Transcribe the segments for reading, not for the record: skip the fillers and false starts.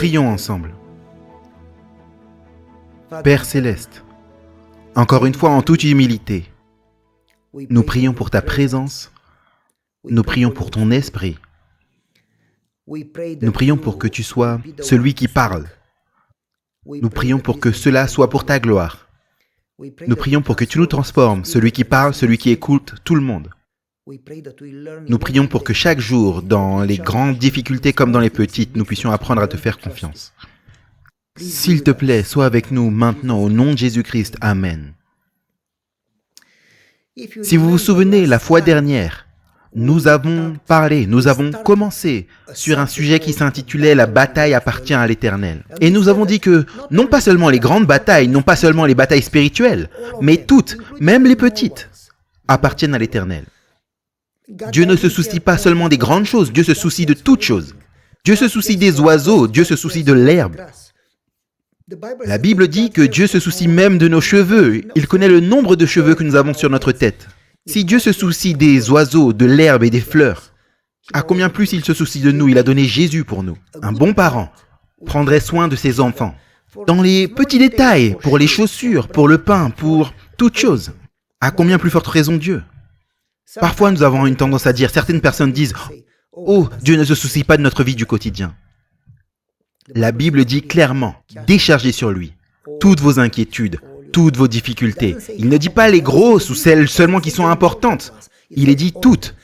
Prions ensemble. Père Céleste, encore une fois en toute humilité, nous prions pour ta présence, nous prions pour ton esprit, nous prions pour que tu sois celui qui parle, nous prions pour que cela soit pour ta gloire, nous prions pour que tu nous transformes, celui qui parle, celui qui écoute, tout le monde. Nous prions pour que chaque jour, dans les grandes difficultés comme dans les petites, nous puissions apprendre à te faire confiance. S'il te plaît, sois avec nous maintenant au nom de Jésus-Christ. Amen. Si vous vous souvenez, la fois dernière, nous avons commencé sur un sujet qui s'intitulait « La bataille appartient à l'Éternel ». Et nous avons dit que non pas seulement les grandes batailles, non pas seulement les batailles spirituelles, mais toutes, même les petites, appartiennent à l'Éternel. Dieu ne se soucie pas seulement des grandes choses, Dieu se soucie de toutes choses. Dieu se soucie des oiseaux, Dieu se soucie de l'herbe. La Bible dit que Dieu se soucie même de nos cheveux. Il connaît le nombre de cheveux que nous avons sur notre tête. Si Dieu se soucie des oiseaux, de l'herbe et des fleurs, à combien plus il se soucie de nous? Il a donné Jésus pour nous. Un bon parent prendrait soin de ses enfants. Dans les petits détails, pour les chaussures, pour le pain, pour toutes choses. À combien plus forte raison Dieu? Parfois, nous avons une tendance à dire, certaines personnes disent « Oh, Dieu ne se soucie pas de notre vie du quotidien. » La Bible dit clairement, déchargez sur lui toutes vos inquiétudes, toutes vos difficultés. Il ne dit pas les grosses ou celles seulement qui sont importantes. Il les dit toutes.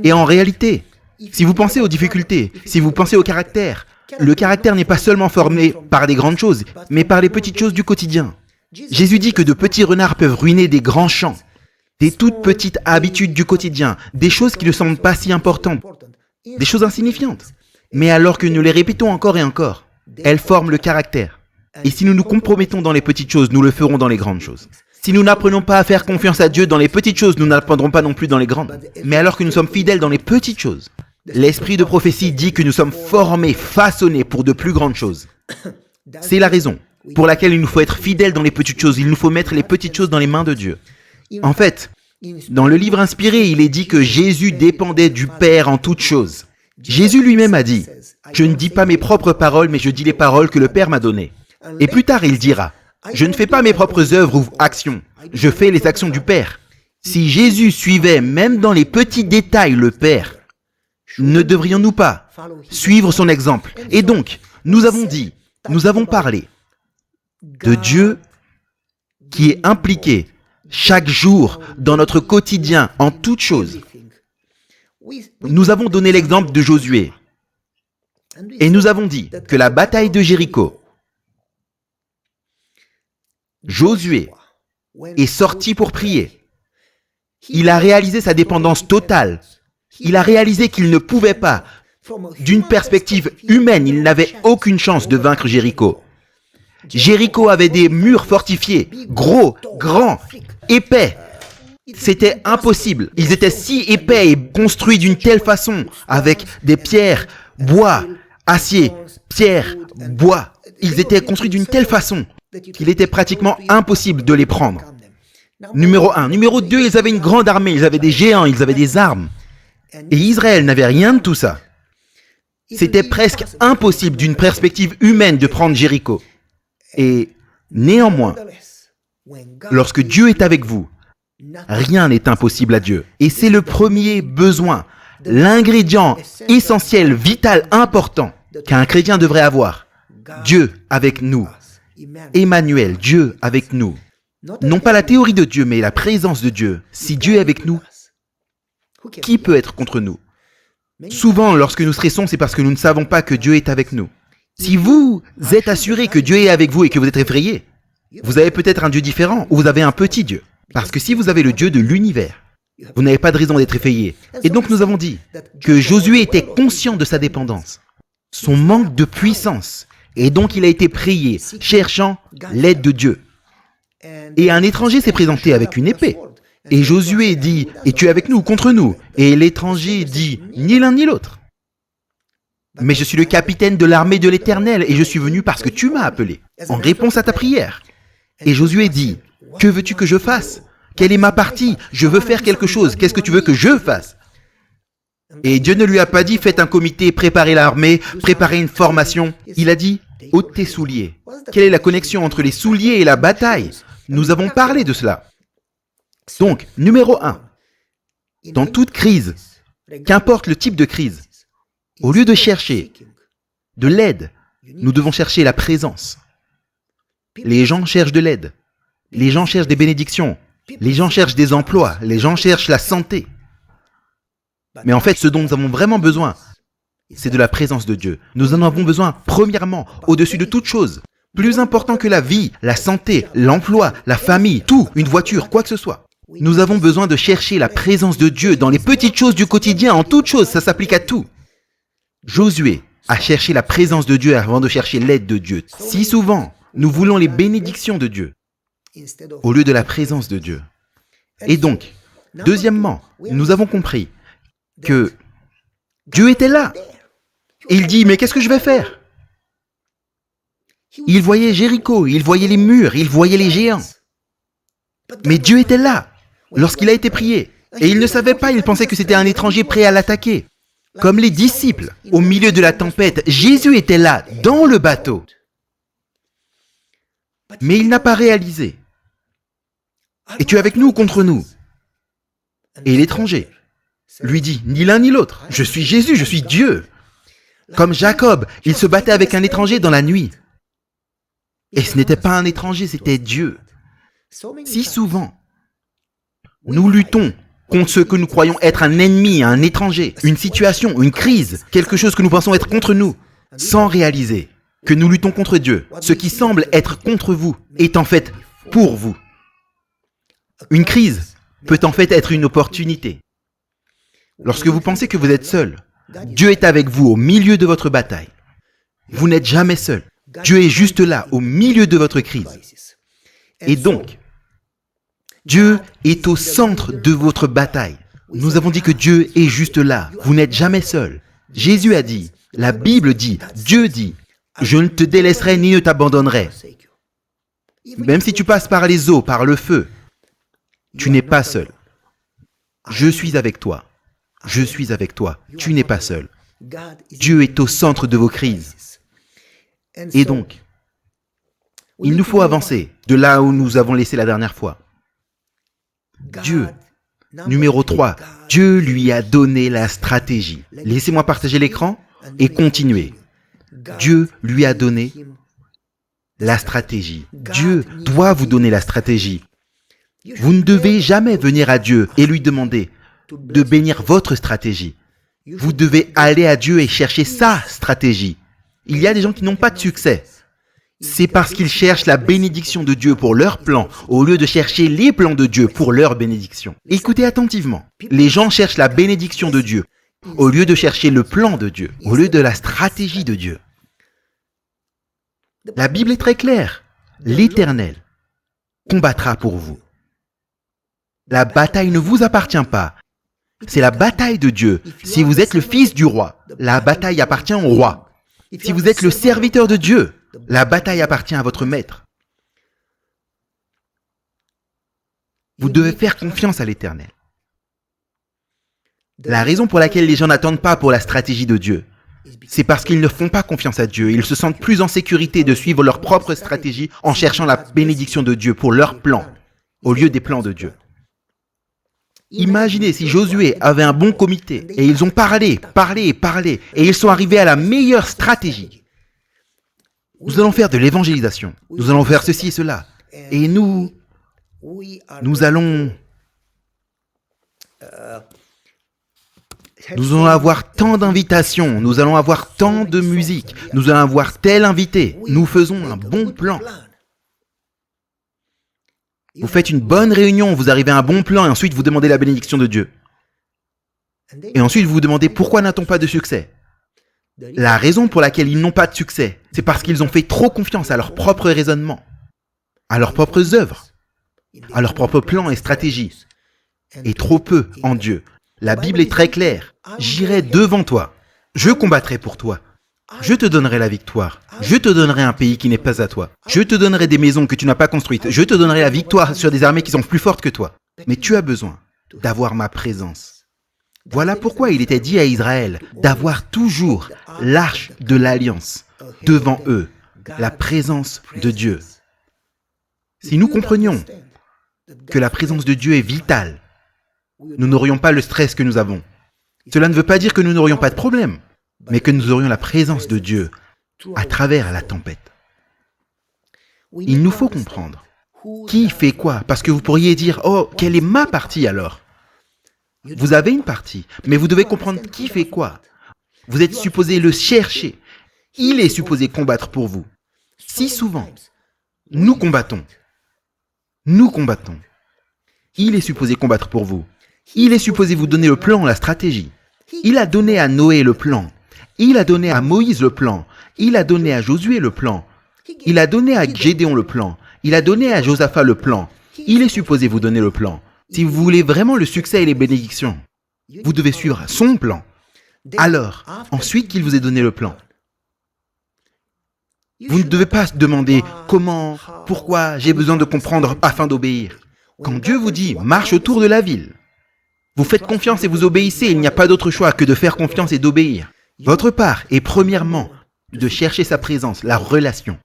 Et en réalité, si vous pensez aux difficultés, si vous pensez au caractère, le caractère n'est pas seulement formé par des grandes choses, mais par les petites choses du quotidien. Jésus dit que de petits renards peuvent ruiner des grands champs. Des toutes petites habitudes du quotidien, des choses qui ne semblent pas si importantes, des choses insignifiantes. Mais alors que nous les répétons encore et encore, elles forment le caractère. Et si nous nous compromettons dans les petites choses, nous le ferons dans les grandes choses. Si nous n'apprenons pas à faire confiance à Dieu dans les petites choses, nous n'apprendrons pas non plus dans les grandes. Mais alors que nous sommes fidèles dans les petites choses, l'esprit de prophétie dit que nous sommes formés, façonnés pour de plus grandes choses. C'est la raison pour laquelle il nous faut être fidèles dans les petites choses. Il nous faut mettre les petites choses dans les mains de Dieu. En fait, dans le livre inspiré, il est dit que Jésus dépendait du Père en toutes choses. Jésus lui-même a dit « Je ne dis pas mes propres paroles, mais je dis les paroles que le Père m'a données. » Et plus tard, il dira « Je ne fais pas mes propres œuvres ou actions, je fais les actions du Père. » Si Jésus suivait même dans les petits détails le Père, ne devrions-nous pas suivre son exemple? Et donc, nous avons parlé de Dieu qui est impliqué chaque jour, dans notre quotidien, en toutes choses. Nous avons donné l'exemple de Josué. Et nous avons dit que la bataille de Jéricho, Josué est sorti pour prier. Il a réalisé sa dépendance totale. Il a réalisé qu'il ne pouvait pas, d'une perspective humaine, il n'avait aucune chance de vaincre Jéricho. Jéricho avait des murs fortifiés, gros, grands, épais. C'était impossible. Ils étaient si épais et construits d'une telle façon, avec des pierres, bois, acier, pierres, bois. Ils étaient construits d'une telle façon qu'il était pratiquement impossible de les prendre. Numéro 1. Numéro 2, ils avaient une grande armée, ils avaient des géants, ils avaient des armes. Et Israël n'avait rien de tout ça. C'était presque impossible d'une perspective humaine de prendre Jéricho. Et néanmoins, lorsque Dieu est avec vous, rien n'est impossible à Dieu. Et c'est le premier besoin, l'ingrédient essentiel, vital, important qu'un chrétien devrait avoir. Dieu avec nous. Emmanuel, Dieu avec nous. Non pas la théorie de Dieu, mais la présence de Dieu. Si Dieu est avec nous, qui peut être contre nous? Souvent, lorsque nous stressons, c'est parce que nous ne savons pas que Dieu est avec nous. Si vous êtes assuré que Dieu est avec vous et que vous êtes effrayé, vous avez peut-être un Dieu différent ou vous avez un petit Dieu. Parce que si vous avez le Dieu de l'univers, vous n'avez pas de raison d'être effrayé. Et donc nous avons dit que Josué était conscient de sa dépendance, son manque de puissance. Et donc il a été prié, cherchant l'aide de Dieu. Et un étranger s'est présenté avec une épée. Et Josué dit « Es-tu avec nous ou contre nous ?» Et l'étranger dit « Ni l'un ni l'autre. Mais je suis le capitaine de l'armée de l'Éternel et je suis venu parce que tu m'as appelé, en réponse à ta prière. » Et Josué dit « Que veux-tu que je fasse? Quelle est ma partie? Je veux faire quelque chose. Qu'est-ce que tu veux que je fasse? » Et Dieu ne lui a pas dit « Faites un comité, préparez l'armée, préparez une formation. » Il a dit ôte tes souliers. Quelle est la connexion entre les souliers et la bataille? Nous avons parlé de cela. Donc, numéro 1, dans toute crise, qu'importe le type de crise, au lieu de chercher de l'aide, nous devons chercher la présence. Les gens cherchent de l'aide. Les gens cherchent des bénédictions. Les gens cherchent des emplois. Les gens cherchent la santé. Mais en fait, ce dont nous avons vraiment besoin, c'est de la présence de Dieu. Nous en avons besoin, premièrement, au-dessus de toute chose. Plus important que la vie, la santé, l'emploi, la famille, tout, une voiture, quoi que ce soit. Nous avons besoin de chercher la présence de Dieu dans les petites choses du quotidien, en toutes choses, ça s'applique à tout. Josué a cherché la présence de Dieu avant de chercher l'aide de Dieu. Si souvent, nous voulons les bénédictions de Dieu au lieu de la présence de Dieu. Et donc, deuxièmement, nous avons compris que Dieu était là. Et il dit, mais qu'est-ce que je vais faire? Il voyait Jéricho, il voyait les murs, il voyait les géants. Mais Dieu était là lorsqu'il a été prié. Et il ne savait pas, il pensait que c'était un étranger prêt à l'attaquer. Comme les disciples, au milieu de la tempête, Jésus était là, dans le bateau. Mais il n'a pas réalisé. Es-tu avec nous ou contre nous? Et l'étranger lui dit, ni l'un ni l'autre, je suis Jésus, je suis Dieu. Comme Jacob, il se battait avec un étranger dans la nuit. Et ce n'était pas un étranger, c'était Dieu. Si souvent, nous luttons contre ce que nous croyons être un ennemi, un étranger, une situation, une crise, quelque chose que nous pensons être contre nous, sans réaliser que nous luttons contre Dieu. Ce qui semble être contre vous est en fait pour vous. Une crise peut en fait être une opportunité. Lorsque vous pensez que vous êtes seul, Dieu est avec vous au milieu de votre bataille. Vous n'êtes jamais seul. Dieu est juste là, au milieu de votre crise. Et donc, Dieu est au centre de votre bataille. Nous avons dit que Dieu est juste là. Vous n'êtes jamais seul. Jésus a dit, la Bible dit, Dieu dit, je ne te délaisserai ni ne t'abandonnerai. Même si tu passes par les eaux, par le feu, tu n'es pas seul. Je suis avec toi. Je suis avec toi. Tu n'es pas seul. Dieu est au centre de vos crises. Et donc, il nous faut avancer de là où nous avons laissé la dernière fois. Dieu, numéro 3, Dieu lui a donné la stratégie. Laissez-moi partager l'écran et continuer. Dieu lui a donné la stratégie. Dieu doit vous donner la stratégie. Vous ne devez jamais venir à Dieu et lui demander de bénir votre stratégie. Vous devez aller à Dieu et chercher sa stratégie. Il y a des gens qui n'ont pas de succès. C'est parce qu'ils cherchent la bénédiction de Dieu pour leur plan, au lieu de chercher les plans de Dieu pour leur bénédiction. Écoutez attentivement. Les gens cherchent la bénédiction de Dieu, au lieu de chercher le plan de Dieu, au lieu de la stratégie de Dieu. La Bible est très claire. L'Éternel combattra pour vous. La bataille ne vous appartient pas. C'est la bataille de Dieu. Si vous êtes le fils du roi, la bataille appartient au roi. Si vous êtes le serviteur de Dieu, la bataille appartient à votre maître. Vous devez faire confiance à l'Éternel. La raison pour laquelle les gens n'attendent pas pour la stratégie de Dieu, c'est parce qu'ils ne font pas confiance à Dieu. Ils se sentent plus en sécurité de suivre leur propre stratégie en cherchant la bénédiction de Dieu pour leur plan, au lieu des plans de Dieu. Imaginez si Josué avait un bon comité et ils ont parlé et ils sont arrivés à la meilleure stratégie. Nous allons faire de l'évangélisation. Nous allons faire ceci et cela. Et nous allons avoir tant d'invitations. Nous allons avoir tant de musique. Nous allons avoir tel invité. Nous faisons un bon plan. Vous faites une bonne réunion, vous arrivez à un bon plan et ensuite vous demandez la bénédiction de Dieu. Et ensuite vous vous demandez pourquoi n'a-t-on pas de succès? La raison pour laquelle ils n'ont pas de succès, c'est parce qu'ils ont fait trop confiance à leur propre raisonnement, à leurs propres œuvres, à leurs propres plans et stratégies, et trop peu en Dieu. La Bible est très claire. J'irai devant toi, je combattrai pour toi. Je te donnerai la victoire. Je te donnerai un pays qui n'est pas à toi. Je te donnerai des maisons que tu n'as pas construites. Je te donnerai la victoire sur des armées qui sont plus fortes que toi. Mais tu as besoin d'avoir ma présence. Voilà pourquoi il était dit à Israël d'avoir toujours l'arche de l'alliance devant eux. la présence de Dieu. Si nous comprenions que la présence de Dieu est vitale, nous n'aurions pas le stress que nous avons. Cela ne veut pas dire que nous n'aurions pas de problème, mais que nous aurions la présence de Dieu à travers la tempête. Il nous faut comprendre qui fait quoi, parce que vous pourriez dire « Oh, quelle est ma partie alors ?» Vous avez une partie, mais vous devez comprendre qui fait quoi. Vous êtes supposé le chercher. Il est supposé combattre pour vous. Si souvent, nous combattons. Nous combattons. Il est supposé combattre pour vous. Il est supposé vous donner le plan, la stratégie. Il a donné à Noé le plan. Il a donné à Moïse le plan. Il a donné à Josué le plan. Il a donné à Gédéon le plan. Il a donné à Josaphat le plan. Il est supposé vous donner le plan. Si vous voulez vraiment le succès et les bénédictions, vous devez suivre son plan. Alors, ensuite qu'il vous ait donné le plan. Vous ne devez pas se demander comment, pourquoi j'ai besoin de comprendre afin d'obéir. Quand Dieu vous dit « marche autour de la ville », vous faites confiance et vous obéissez, il n'y a pas d'autre choix que de faire confiance et d'obéir. Votre part est premièrement de chercher sa présence, la relation.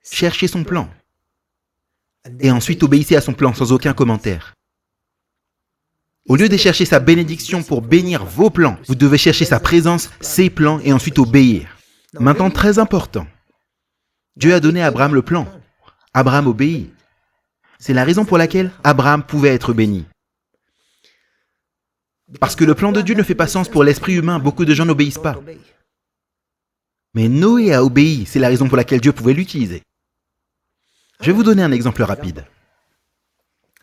Cherchez son plan. Et ensuite obéissez à son plan sans aucun commentaire. Au lieu de chercher sa bénédiction pour bénir vos plans, vous devez chercher sa présence, ses plans et ensuite obéir. Maintenant, très important, Dieu a donné à Abraham le plan. Abraham obéit. C'est la raison pour laquelle Abraham pouvait être béni. Parce que le plan de Dieu ne fait pas sens pour l'esprit humain, beaucoup de gens n'obéissent pas. Mais Noé a obéi, c'est la raison pour laquelle Dieu pouvait l'utiliser. Je vais vous donner un exemple rapide.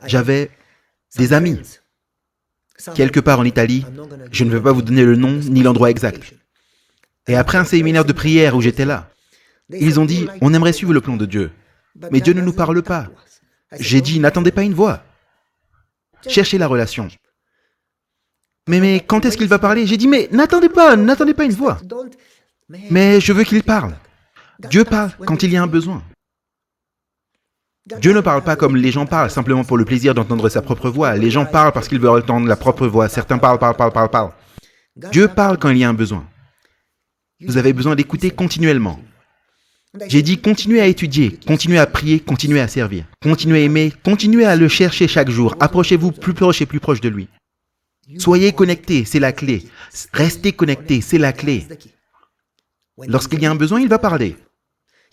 J'avais des amis, quelque part en Italie, je ne vais pas vous donner le nom ni l'endroit exact. Et après un séminaire de prière où j'étais là, ils ont dit, on aimerait suivre le plan de Dieu, mais Dieu ne nous parle pas. J'ai dit, n'attendez pas une voix. Cherchez la relation. Mais quand est-ce qu'il va parler? J'ai dit, mais n'attendez pas une voix. Mais je veux qu'il parle. Dieu parle quand il y a un besoin. Dieu ne parle pas comme les gens parlent, simplement pour le plaisir d'entendre sa propre voix. Les gens parlent parce qu'ils veulent entendre la propre voix. Certains parlent. Dieu parle quand il y a un besoin. Vous avez besoin d'écouter continuellement. J'ai dit, continuez à étudier, continuez à prier, continuez à servir, continuez à aimer, continuez à le chercher chaque jour. Approchez-vous plus proche et plus proche de lui. Soyez connectés, c'est la clé. Restez connectés, c'est la clé. Lorsqu'il y a un besoin, il va parler.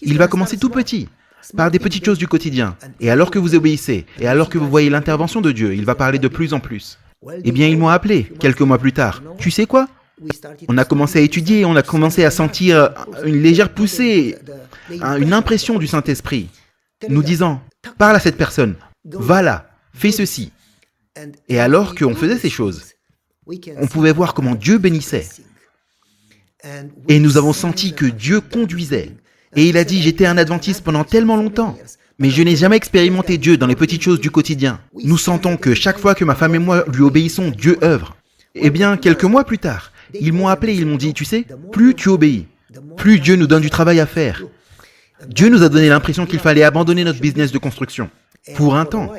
Il va commencer tout petit, par des petites choses du quotidien. Et alors que vous obéissez, et alors que vous voyez l'intervention de Dieu, il va parler de plus en plus. Eh bien, ils m'ont appelé, quelques mois plus tard. Tu sais quoi? On a commencé à étudier, on a commencé à sentir une légère poussée, une impression du Saint-Esprit, nous disant, parle à cette personne, va là, fais ceci. Et alors qu'on faisait ces choses, on pouvait voir comment Dieu bénissait. Et nous avons senti que Dieu conduisait. Et il a dit, j'étais un adventiste pendant tellement longtemps, mais je n'ai jamais expérimenté Dieu dans les petites choses du quotidien. Nous sentons que chaque fois que ma femme et moi lui obéissons, Dieu œuvre. Eh bien, quelques mois plus tard, ils m'ont appelé, ils m'ont dit, tu sais, plus tu obéis, plus Dieu nous donne du travail à faire. Dieu nous a donné l'impression qu'il fallait abandonner notre business de construction. Pour un temps.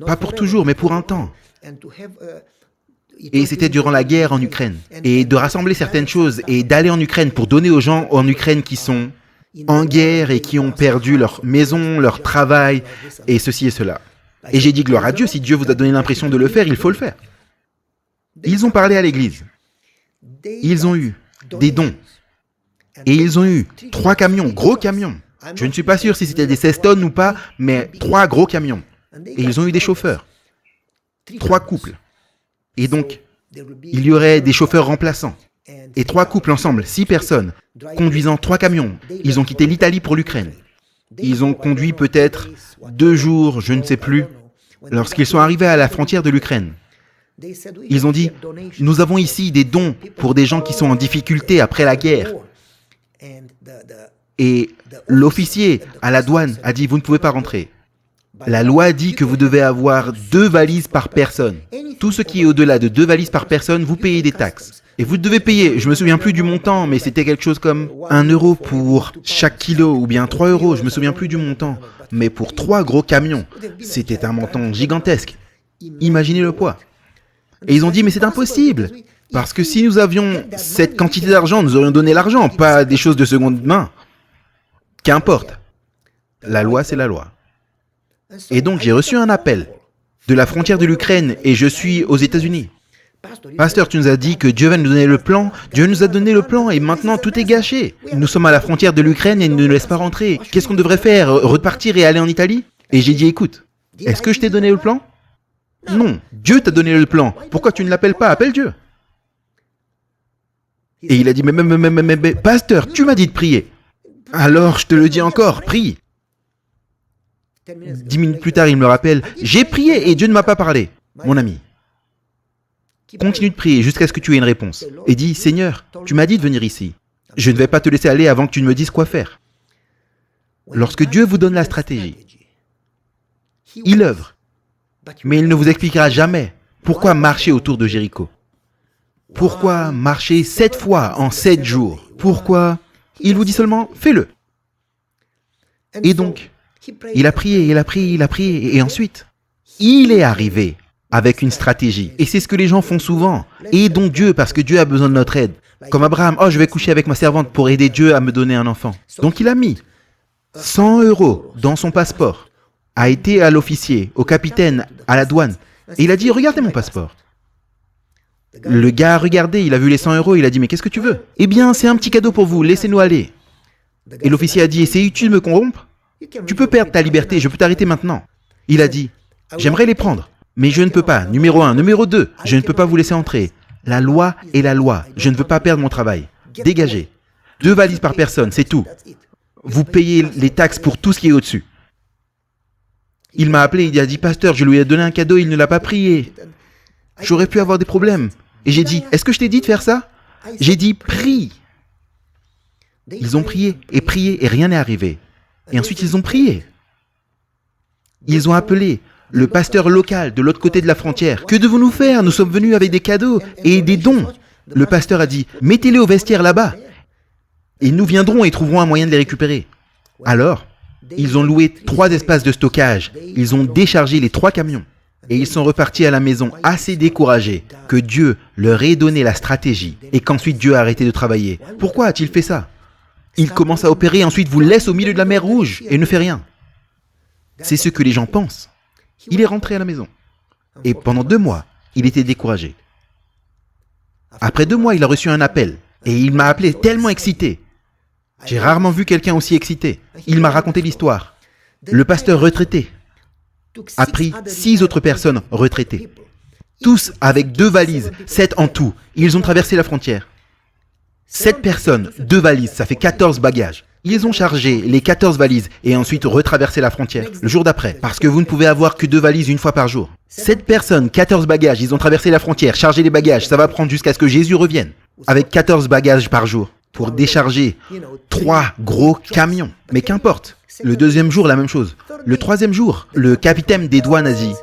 Pas pour toujours, mais pour un temps. Et c'était durant la guerre en Ukraine. Et de rassembler certaines choses et d'aller en Ukraine pour donner aux gens en Ukraine qui sont en guerre et qui ont perdu leur maison, leur travail, et ceci et cela. Et j'ai dit gloire à Dieu, si Dieu vous a donné l'impression de le faire, il faut le faire. Ils ont parlé à l'église. Ils ont eu des dons. Et ils ont eu 3 camions, gros camions. Je ne suis pas sûr si c'était des 16 tonnes ou pas, mais 3 gros camions. Et ils ont eu des chauffeurs. 3 couples. Et donc, il y aurait des chauffeurs remplaçants. Et 3 couples ensemble, 6 personnes, conduisant 3 camions. Ils ont quitté l'Italie pour l'Ukraine. Ils ont conduit peut-être 2 jours, je ne sais plus, lorsqu'ils sont arrivés à la frontière de l'Ukraine. Ils ont dit, nous avons ici des dons pour des gens qui sont en difficulté après la guerre. Et l'officier à la douane a dit, vous ne pouvez pas rentrer. La loi dit que vous devez avoir 2 valises par personne. Tout ce qui est au-delà de 2 valises par personne, vous payez des taxes. Et vous devez payer, je me souviens plus du montant, mais c'était quelque chose comme 1 euro pour chaque kilo, ou bien 3 euros, je me souviens plus du montant. Mais pour 3 gros camions, c'était un montant gigantesque. Imaginez le poids. Et ils ont dit, mais c'est impossible. Parce que si nous avions cette quantité d'argent, nous aurions donné l'argent, pas des choses de seconde main. Qu'importe. La loi, c'est la loi. Et donc, j'ai reçu un appel de la frontière de l'Ukraine et je suis aux États-Unis. Pasteur, tu nous as dit que Dieu va nous donner le plan. Dieu nous a donné le plan et maintenant tout est gâché. Nous sommes à la frontière de l'Ukraine et il ne nous laisse pas rentrer. Qu'est-ce qu'on devrait faire? Repartir et aller en Italie? Et j'ai dit, écoute, est-ce que je t'ai donné le plan? Non, Dieu t'a donné le plan. Pourquoi tu ne l'appelles pas? Appelle Dieu. Et il a dit, mais, pasteur, tu m'as dit de prier. Alors, je te le dis encore, prie. 10 minutes plus tard, il me rappelle, j'ai prié et Dieu ne m'a pas parlé. Mon ami, continue de prier jusqu'à ce que tu aies une réponse. Et dis, Seigneur, tu m'as dit de venir ici. Je ne vais pas te laisser aller avant que tu ne me dises quoi faire. Lorsque Dieu vous donne la stratégie, il œuvre, mais il ne vous expliquera jamais pourquoi marcher autour de Jéricho. Pourquoi marcher 7 fois en 7 jours? Pourquoi? Il vous dit seulement, fais-le. Et donc, il a prié, et ensuite, il est arrivé avec une stratégie. Et c'est ce que les gens font souvent. Aidons Dieu parce que Dieu a besoin de notre aide. Comme Abraham, je vais coucher avec ma servante pour aider Dieu à me donner un enfant. Donc il a mis 100 € dans son passeport, a été à l'officier, au capitaine, à la douane, et il a dit, regardez mon passeport. Le gars a regardé, il a vu les 100 €, il a dit, mais qu'est-ce que tu veux? Eh bien, c'est un petit cadeau pour vous, laissez-nous aller. Et l'officier a dit, essayes-tu de me corrompre? Tu peux perdre ta liberté, je peux t'arrêter maintenant. Il a dit, j'aimerais les prendre, mais je ne peux pas. Numéro 1, numéro 2, je ne peux pas vous laisser entrer. La loi est la loi, je ne veux pas perdre mon travail. Dégagez. 2 valises par personne, c'est tout. Vous payez les taxes pour tout ce qui est au-dessus. Il m'a appelé, il a dit, pasteur, je lui ai donné un cadeau, il ne l'a pas pris et j'aurais pu avoir des problèmes. Et j'ai dit, est-ce que je t'ai dit de faire ça? J'ai dit, prie. Ils ont prié et rien n'est arrivé. Et ensuite, ils ont prié. Ils ont appelé le pasteur local de l'autre côté de la frontière. Que devons-nous faire? Nous sommes venus avec des cadeaux et des dons. Le pasteur a dit, mettez-les au vestiaire là-bas. Et nous viendrons et trouverons un moyen de les récupérer. Alors, ils ont loué 3 espaces de stockage. Ils ont déchargé les 3 camions. Et ils sont repartis à la maison assez découragés que Dieu leur ait donné la stratégie et qu'ensuite Dieu a arrêté de travailler. Pourquoi a-t-il fait ça? Il commence à opérer, ensuite vous laisse au milieu de la mer Rouge et ne fait rien. C'est ce que les gens pensent. Il est rentré à la maison. Et pendant 2 mois, il était découragé. Après 2 mois, il a reçu un appel. Et il m'a appelé tellement excité. J'ai rarement vu quelqu'un aussi excité. Il m'a raconté l'histoire. Le pasteur retraité a pris 6 autres personnes retraitées. Tous avec 2 valises, 7 en tout. Ils ont traversé la frontière. 7 personnes, 2 valises, ça fait 14 bagages. Ils ont chargé les 14 valises et ensuite retraversé la frontière le jour d'après. Parce que vous ne pouvez avoir que 2 valises une fois par jour. 7 personnes, 14 bagages, ils ont traversé la frontière, chargé les bagages. Ça va prendre jusqu'à ce que Jésus revienne. Avec 14 bagages par jour. Pour décharger 3 gros camions. Mais qu'importe. Le 2e jour, la même chose. Le 3e jour, le capitaine des douanes a dit,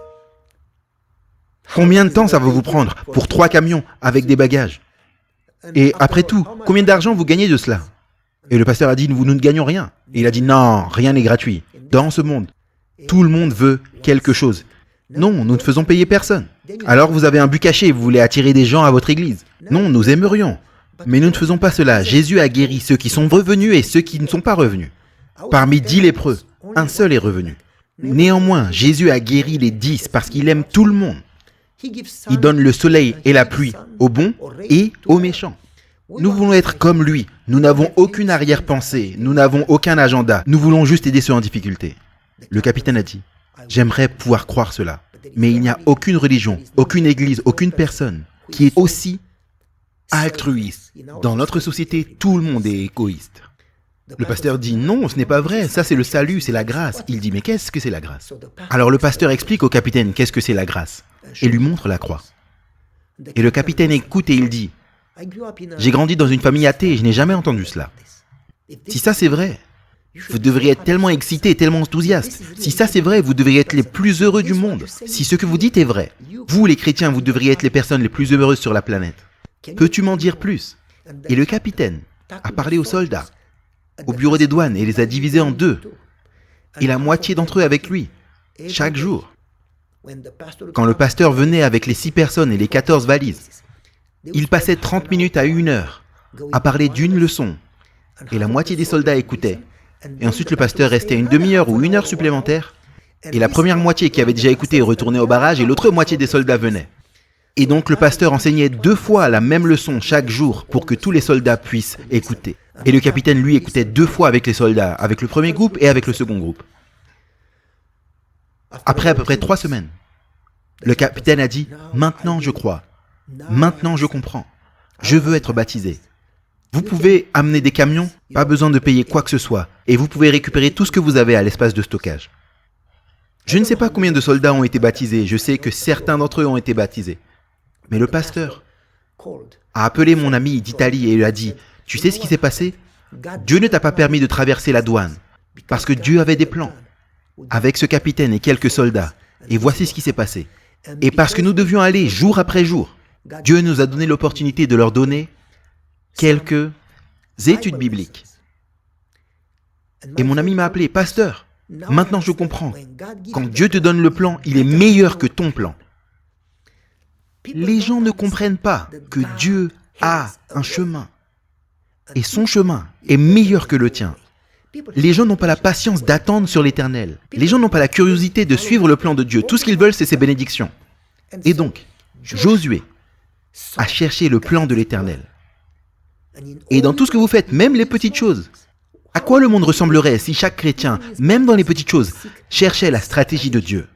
combien de temps ça va vous prendre pour 3 camions avec des bagages? Et après tout, combien d'argent vous gagnez de cela? Et le pasteur a dit, nous ne gagnons rien. Et il a dit, non, rien n'est gratuit. Dans ce monde, tout le monde veut quelque chose. Non, nous ne faisons payer personne. Alors vous avez un but caché, vous voulez attirer des gens à votre église. Non, nous aimerions. Mais nous ne faisons pas cela. Jésus a guéri ceux qui sont revenus et ceux qui ne sont pas revenus. Parmi 10 lépreux, un seul est revenu. Néanmoins, Jésus a guéri les 10 parce qu'il aime tout le monde. Il donne le soleil et la pluie aux bons et aux méchants. Nous voulons être comme lui. Nous n'avons aucune arrière-pensée. Nous n'avons aucun agenda. Nous voulons juste aider ceux en difficulté. Le capitaine a dit, j'aimerais pouvoir croire cela. Mais il n'y a aucune religion, aucune église, aucune personne qui est aussi altruiste. Dans notre société, tout le monde est égoïste. Le pasteur dit, non, ce n'est pas vrai, ça c'est le salut, c'est la grâce. Il dit, mais qu'est-ce que c'est la grâce? Alors le pasteur explique au capitaine qu'est-ce que c'est la grâce et lui montre la croix. Et le capitaine écoute et il dit, j'ai grandi dans une famille athée et je n'ai jamais entendu cela. Si ça c'est vrai, vous devriez être tellement excité, tellement enthousiaste. Si ça c'est vrai, vous devriez être les plus heureux du monde. Si ce que vous dites est vrai, vous les chrétiens, vous devriez être les personnes les plus heureuses sur la planète. Peux-tu m'en dire plus? Et le capitaine a parlé aux soldats, au bureau des douanes, et les a divisés en 2. Et la moitié d'entre eux avec lui, chaque jour. Quand le pasteur venait avec les 6 personnes et les 14 valises, il passait 30 minutes à 1 heure à parler d'une leçon. Et la moitié des soldats écoutaient. Et ensuite, le pasteur restait une demi-heure ou une heure supplémentaire. Et la première moitié qui avait déjà écouté retournait au barrage et l'autre moitié des soldats venait. Et donc le pasteur enseignait 2 fois la même leçon chaque jour pour que tous les soldats puissent écouter. Et le capitaine, lui, écoutait 2 fois avec les soldats, avec le premier groupe et avec le second groupe. Après à peu près 3 semaines, le capitaine a dit « Maintenant je crois, maintenant je comprends, je veux être baptisé. Vous pouvez amener des camions, pas besoin de payer quoi que ce soit, et vous pouvez récupérer tout ce que vous avez à l'espace de stockage. » Je ne sais pas combien de soldats ont été baptisés, je sais que certains d'entre eux ont été baptisés. Mais le pasteur a appelé mon ami d'Italie et lui a dit « Tu sais ce qui s'est passé? Dieu ne t'a pas permis de traverser la douane, parce que Dieu avait des plans, avec ce capitaine et quelques soldats. Et voici ce qui s'est passé. Et parce que nous devions aller jour après jour, Dieu nous a donné l'opportunité de leur donner quelques études bibliques. Et mon ami m'a appelé « Pasteur, maintenant je comprends. Quand Dieu te donne le plan, il est meilleur que ton plan. » Les gens ne comprennent pas que Dieu a un chemin. Et son chemin est meilleur que le tien. Les gens n'ont pas la patience d'attendre sur l'Éternel. Les gens n'ont pas la curiosité de suivre le plan de Dieu. Tout ce qu'ils veulent, c'est ses bénédictions. Et donc, Josué a cherché le plan de l'Éternel. Et dans tout ce que vous faites, même les petites choses, à quoi le monde ressemblerait si chaque chrétien, même dans les petites choses, cherchait la stratégie de Dieu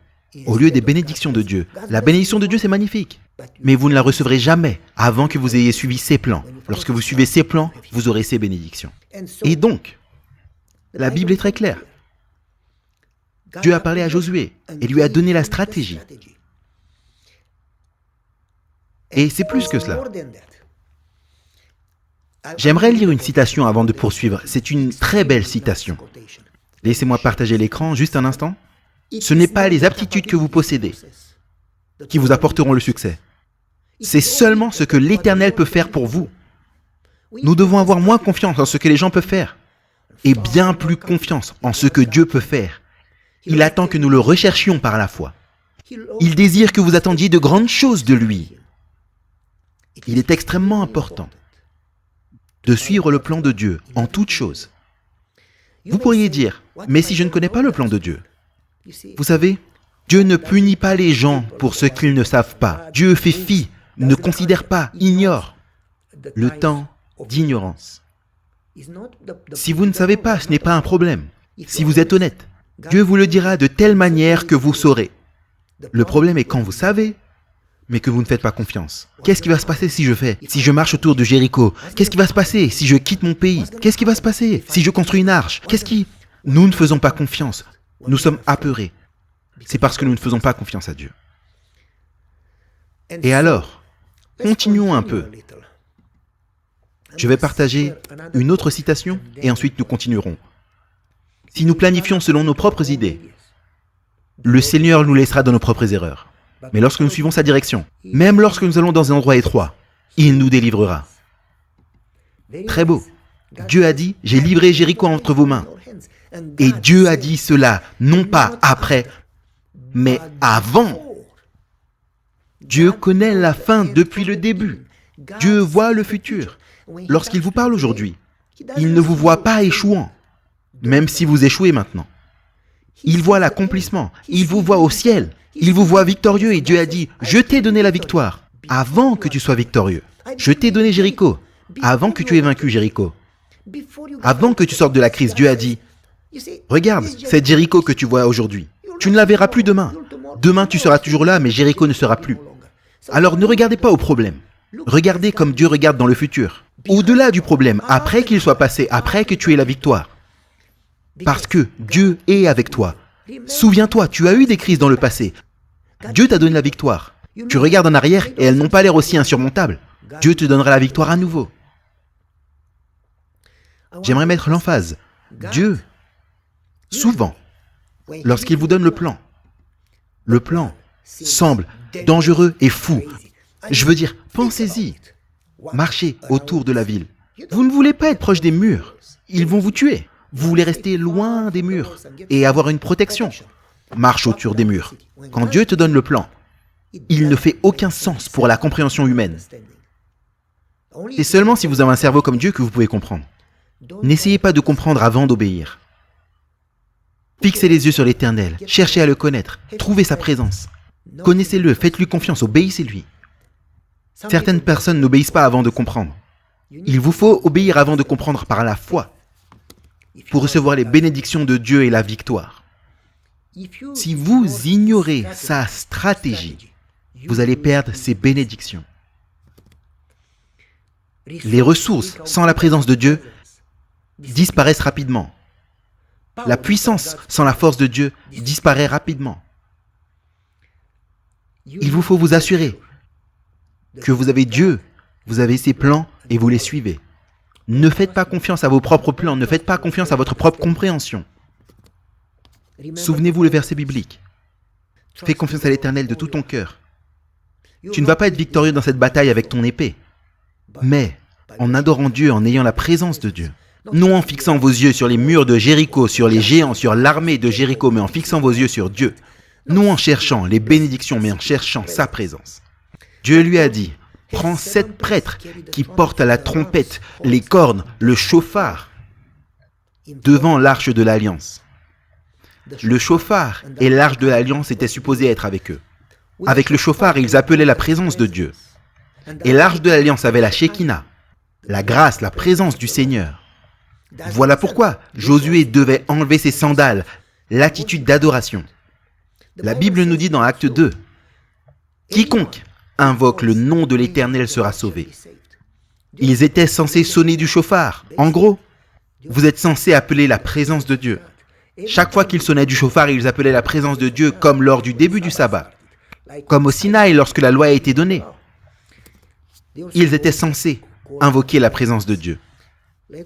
au lieu des bénédictions de Dieu? La bénédiction de Dieu, c'est magnifique. Mais vous ne la recevrez jamais avant que vous ayez suivi ses plans. Lorsque vous suivez ses plans, vous aurez ses bénédictions. Et donc, la Bible est très claire. Dieu a parlé à Josué et lui a donné la stratégie. Et c'est plus que cela. J'aimerais lire une citation avant de poursuivre. C'est une très belle citation. Laissez-moi partager l'écran juste un instant. Ce n'est pas les aptitudes que vous possédez qui vous apporteront le succès. C'est seulement ce que l'Éternel peut faire pour vous. Nous devons avoir moins confiance en ce que les gens peuvent faire et bien plus confiance en ce que Dieu peut faire. Il attend que nous le recherchions par la foi. Il désire que vous attendiez de grandes choses de lui. Il est extrêmement important de suivre le plan de Dieu en toutes choses. Vous pourriez dire, mais si je ne connais pas le plan de Dieu? Vous savez, Dieu ne punit pas les gens pour ce qu'ils ne savent pas. Dieu fait fi, ne considère pas, ignore le temps d'ignorance. Si vous ne savez pas, ce n'est pas un problème. Si vous êtes honnête, Dieu vous le dira de telle manière que vous saurez. Le problème est quand vous savez, mais que vous ne faites pas confiance. Qu'est-ce qui va se passer si je fais? Si je marche autour de Jéricho? Qu'est-ce qui va se passer si je quitte mon pays? Qu'est-ce qui va se passer si je construis une arche? Nous ne faisons pas confiance. Nous sommes apeurés. C'est parce que nous ne faisons pas confiance à Dieu. Et alors, continuons un peu. Je vais partager une autre citation et ensuite nous continuerons. Si nous planifions selon nos propres idées, le Seigneur nous laissera dans nos propres erreurs. Mais lorsque nous suivons sa direction, même lorsque nous allons dans un endroit étroit, il nous délivrera. Très beau. Dieu a dit, j'ai livré Jéricho entre vos mains. Et Dieu a dit cela, non pas après, mais avant. Dieu connaît la fin depuis le début. Dieu voit le futur. Lorsqu'il vous parle aujourd'hui, il ne vous voit pas échouant, même si vous échouez maintenant. Il voit l'accomplissement, il vous voit au ciel, il vous voit victorieux et Dieu a dit, je t'ai donné la victoire avant que tu sois victorieux. Je t'ai donné Jéricho avant que tu aies vaincu Jéricho. Avant que tu sortes de la crise, Dieu a dit, regarde, cette Jéricho que tu vois aujourd'hui, tu ne la verras plus demain. Demain, tu seras toujours là, mais Jéricho ne sera plus. Alors ne regardez pas au problème. Regardez comme Dieu regarde dans le futur. Au-delà du problème, après qu'il soit passé, après que tu aies la victoire. Parce que Dieu est avec toi. Souviens-toi, tu as eu des crises dans le passé. Dieu t'a donné la victoire. Tu regardes en arrière et elles n'ont pas l'air aussi insurmontables. Dieu te donnera la victoire à nouveau. J'aimerais mettre l'emphase. Dieu, souvent, lorsqu'il vous donne le plan semble dangereux et fou. Je veux dire, pensez-y. Marchez autour de la ville. Vous ne voulez pas être proche des murs. Ils vont vous tuer. Vous voulez rester loin des murs et avoir une protection. Marche autour des murs. Quand Dieu te donne le plan, il ne fait aucun sens pour la compréhension humaine. C'est seulement si vous avez un cerveau comme Dieu que vous pouvez comprendre. N'essayez pas de comprendre avant d'obéir. Fixez les yeux sur l'Éternel, cherchez à le connaître, trouvez sa présence. Connaissez-le, faites-lui confiance, obéissez-lui. Certaines personnes n'obéissent pas avant de comprendre. Il vous faut obéir avant de comprendre par la foi pour recevoir les bénédictions de Dieu et la victoire. Si vous ignorez sa stratégie, vous allez perdre ses bénédictions. Les ressources sans la présence de Dieu disparaissent rapidement. La puissance sans la force de Dieu disparaît rapidement. Il vous faut vous assurer que vous avez Dieu, vous avez ses plans et vous les suivez. Ne faites pas confiance à vos propres plans, ne faites pas confiance à votre propre compréhension. Souvenez-vous le verset biblique. Fais confiance à l'Éternel de tout ton cœur. Tu ne vas pas être victorieux dans cette bataille avec ton épée, mais en adorant Dieu, en ayant la présence de Dieu. Non en fixant vos yeux sur les murs de Jéricho, sur les géants, sur l'armée de Jéricho, mais en fixant vos yeux sur Dieu. Non en cherchant les bénédictions, mais en cherchant sa présence. Dieu lui a dit, prends 7 prêtres qui portent la trompette, les cornes, le chauffard, devant l'arche de l'Alliance. Le chauffard et l'arche de l'Alliance étaient supposés être avec eux. Avec le chauffard, ils appelaient la présence de Dieu. Et l'arche de l'Alliance avait la Shekinah, la grâce, la présence du Seigneur. Voilà pourquoi Josué devait enlever ses sandales, l'attitude d'adoration. La Bible nous dit dans Acte 2, « Quiconque invoque le nom de l'Éternel sera sauvé. » Ils étaient censés sonner du chauffard. En gros, vous êtes censés appeler la présence de Dieu. Chaque fois qu'ils sonnaient du chauffard, ils appelaient la présence de Dieu comme lors du début du sabbat, comme au Sinaï lorsque la loi a été donnée. Ils étaient censés invoquer la présence de Dieu.